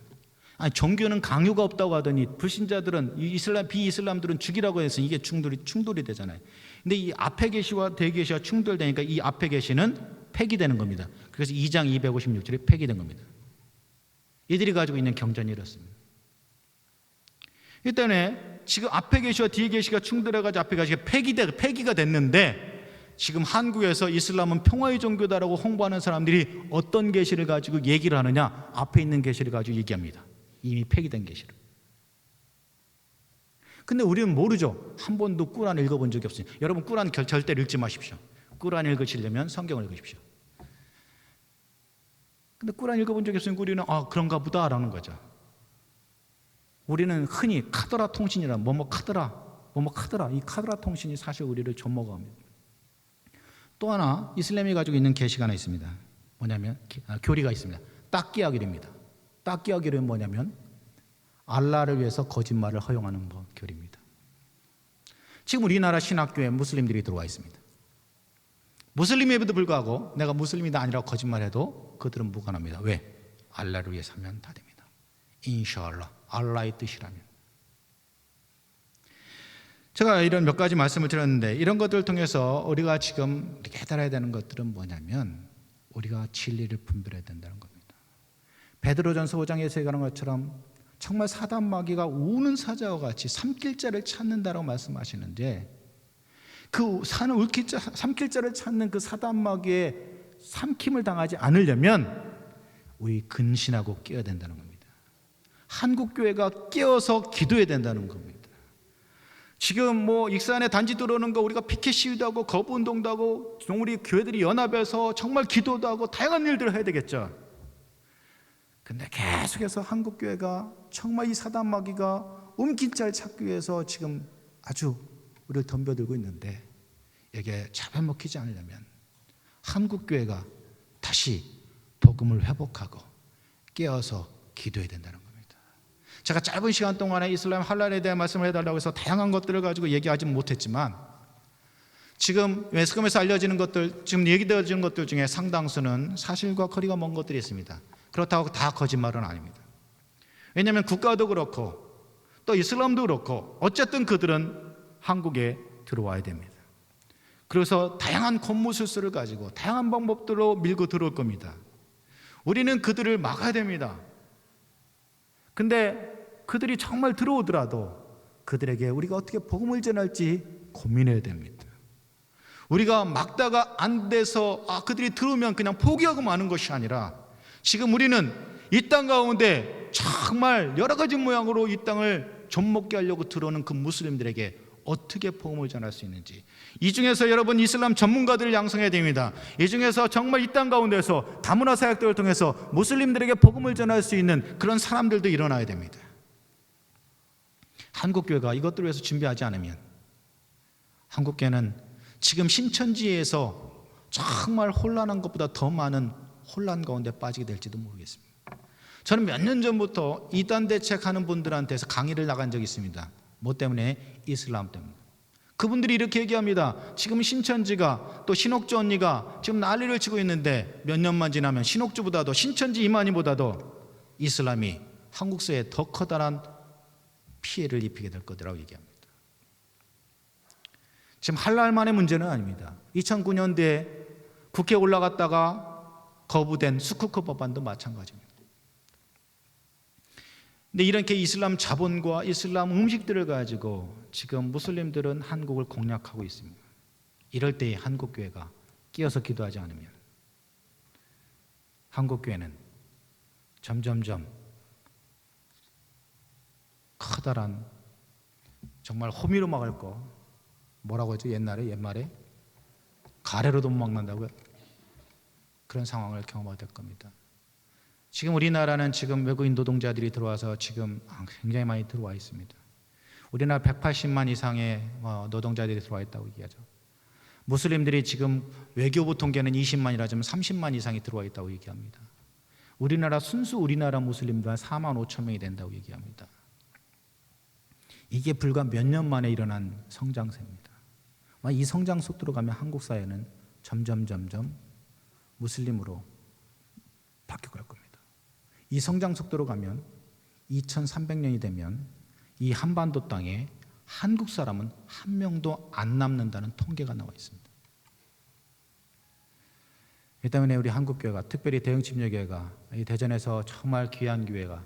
아니, 종교는 강요가 없다고 하더니 불신자들은 비이슬람들은 죽이라고 해서 이게 충돌이 되잖아요. 근데 이 앞에 계시와 뒤에 계시와 충돌되니까 이 앞에 계시는 폐기되는 겁니다. 그래서 2장 256절이 폐기된 겁니다. 이들이 가지고 있는 경전이 이렇습니다. 이 때문에 지금 앞에 계시와 뒤에 계시가 충돌해가지고 앞에 계시가 폐기가 됐는데 지금 한국에서 이슬람은 평화의 종교다라고 홍보하는 사람들이 어떤 계시를 가지고 얘기를 하느냐? 앞에 있는 계시를 가지고 얘기합니다. 이미 폐기된 계시를. 근데 우리는 모르죠. 한 번도 꾸란 읽어본 적이 없어요. 여러분 꾸란 절대 읽지 마십시오. 꾸란 읽으시려면 성경을 읽으십시오. 근데 꾸란 읽어본 적이 없으니까 우리는 그런가 보다라는 거죠. 우리는 흔히 카더라 통신이라 뭐뭐 카더라 이 카더라 통신이 사실 우리를 좀먹어갑니다. 또 하나 이슬람이 가지고 있는 계시가 하나 있습니다. 뭐냐면 교리가 있습니다. 따끼야 교리입니다. 따끼야 교리는 뭐냐면 알라를 위해서 거짓말을 허용하는 교리입니다. 지금 우리나라 신학교에 무슬림들이 들어와 있습니다. 무슬림에도 불구하고 내가 무슬림이 아니라고 거짓말해도 그들은 무관합니다. 왜? 알라를 위해서 하면 다 됩니다. 인샤알라, 알라의 뜻이라면. 제가 이런 몇 가지 말씀을 드렸는데 이런 것들을 통해서 우리가 지금 깨달아야 되는 것들은 뭐냐면 우리가 진리를 분별해야 된다는 겁니다. 베드로전서 5장에서 얘기하는 것처럼 정말 사단 마귀가 우는 사자와 같이 삼킬자를 찾는다라고 말씀하시는데 그 삼킬자를 찾는 그 사단 마귀의 삼킴을 당하지 않으려면 우리 근신하고 깨어야 된다는 겁니다. 한국교회가 깨어서 기도해야 된다는 겁니다. 지금 익산에 단지 들어오는 거 우리가 피켓 시위도 하고 거부운동도 하고 우리 교회들이 연합해서 정말 기도도 하고 다양한 일들을 해야 되겠죠. 근데 계속해서 한국교회가 정말 이 사단 마귀가 움킨자를 찾기 위해서 지금 아주 우리를 덤벼들고 있는데 이게 잡아먹히지 않으려면 한국교회가 다시 복음을 회복하고 깨어서 기도해야 된다는 겁니다. 제가 짧은 시간 동안에 이슬람 할랄에 대한 말씀을 해달라고 해서 다양한 것들을 가지고 얘기하지 못했지만 지금 매스컴에서 알려지는 것들, 지금 얘기되어지는 것들 중에 상당수는 사실과 거리가 먼 것들이 있습니다. 그렇다고 다 거짓말은 아닙니다. 왜냐하면 국가도 그렇고 또 이슬람도 그렇고 어쨌든 그들은 한국에 들어와야 됩니다. 그래서 다양한 권무술수를 가지고 다양한 방법들로 밀고 들어올 겁니다. 우리는 그들을 막아야 됩니다. 근데 그들이 정말 들어오더라도 그들에게 우리가 어떻게 복음을 전할지 고민해야 됩니다. 우리가 막다가 안 돼서 그들이 들어오면 그냥 포기하고 마는 것이 아니라 지금 우리는 이 땅 가운데 정말 여러 가지 모양으로 이 땅을 좀먹게 하려고 들어오는 그 무슬림들에게 어떻게 복음을 전할 수 있는지, 이 중에서 여러분 이슬람 전문가들을 양성해야 됩니다. 이 중에서 정말 이 땅 가운데서 다문화 사역들을 통해서 무슬림들에게 복음을 전할 수 있는 그런 사람들도 일어나야 됩니다. 한국교회가 이것들을 위해서 준비하지 않으면 한국교회는 지금 신천지에서 정말 혼란한 것보다 더 많은 혼란 가운데 빠지게 될지도 모르겠습니다. 저는 몇 년 전부터 이단 대책하는 분들한테서 강의를 나간 적이 있습니다. 뭐 때문에? 이슬람 때문에. 그분들이 이렇게 얘기합니다. 지금 신천지가 또 신옥주 언니가 지금 난리를 치고 있는데 몇 년만 지나면 신옥주보다도 신천지 이만희보다도 이슬람이 한국 사회에 더 커다란 피해를 입히게 될 거라고 얘기합니다. 지금 할랄만의 문제는 아닙니다. 2009년도에 국회에 올라갔다가 거부된 스쿠크 법안도 마찬가지입니다. 근데 이렇게 이슬람 자본과 이슬람 음식들을 가지고 지금 무슬림들은 한국을 공략하고 있습니다. 이럴 때에 한국교회가 끼어서 기도하지 않으면 한국교회는 점점점 커다란 정말 호미로 막을 거 뭐라고 했죠? 옛말에 가래로도 못 막는다고요? 그런 상황을 경험하게 될 겁니다. 지금 우리나라는 지금 외국인 노동자들이 들어와서 지금 굉장히 많이 들어와 있습니다. 우리나라 180만 이상의 노동자들이 들어와 있다고 얘기하죠. 무슬림들이 지금 외교부 통계는 20만이라지만 30만 이상이 들어와 있다고 얘기합니다. 우리나라 순수 우리나라 무슬림도 한 4만 5천 명이 된다고 얘기합니다. 이게 불과 몇 년 만에 일어난 성장세입니다. 이 성장 속도로 가면 한국 사회는 점점 무슬림으로 바뀌어갈 겁니다. 이 성장 속도로 가면 2300년이 되면 이 한반도 땅에 한국 사람은 한 명도 안 남는다는 통계가 나와 있습니다. 이 때문에 우리 한국교회가, 특별히 대흥침례교회가 이 대전에서 정말 귀한 교회가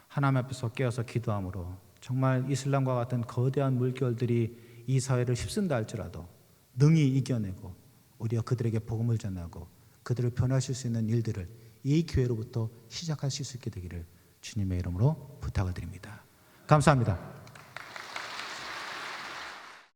하나님 앞에서 깨어서 기도함으로 정말 이슬람과 같은 거대한 물결들이 이 사회를 휩쓴다 할지라도 능히 이겨내고 우리가 그들에게 복음을 전하고 그들을 변화하실 수 있는 일들을 이 교회로부터 시작할 수 있게 되기를 주님의 이름으로 부탁을 드립니다. 감사합니다.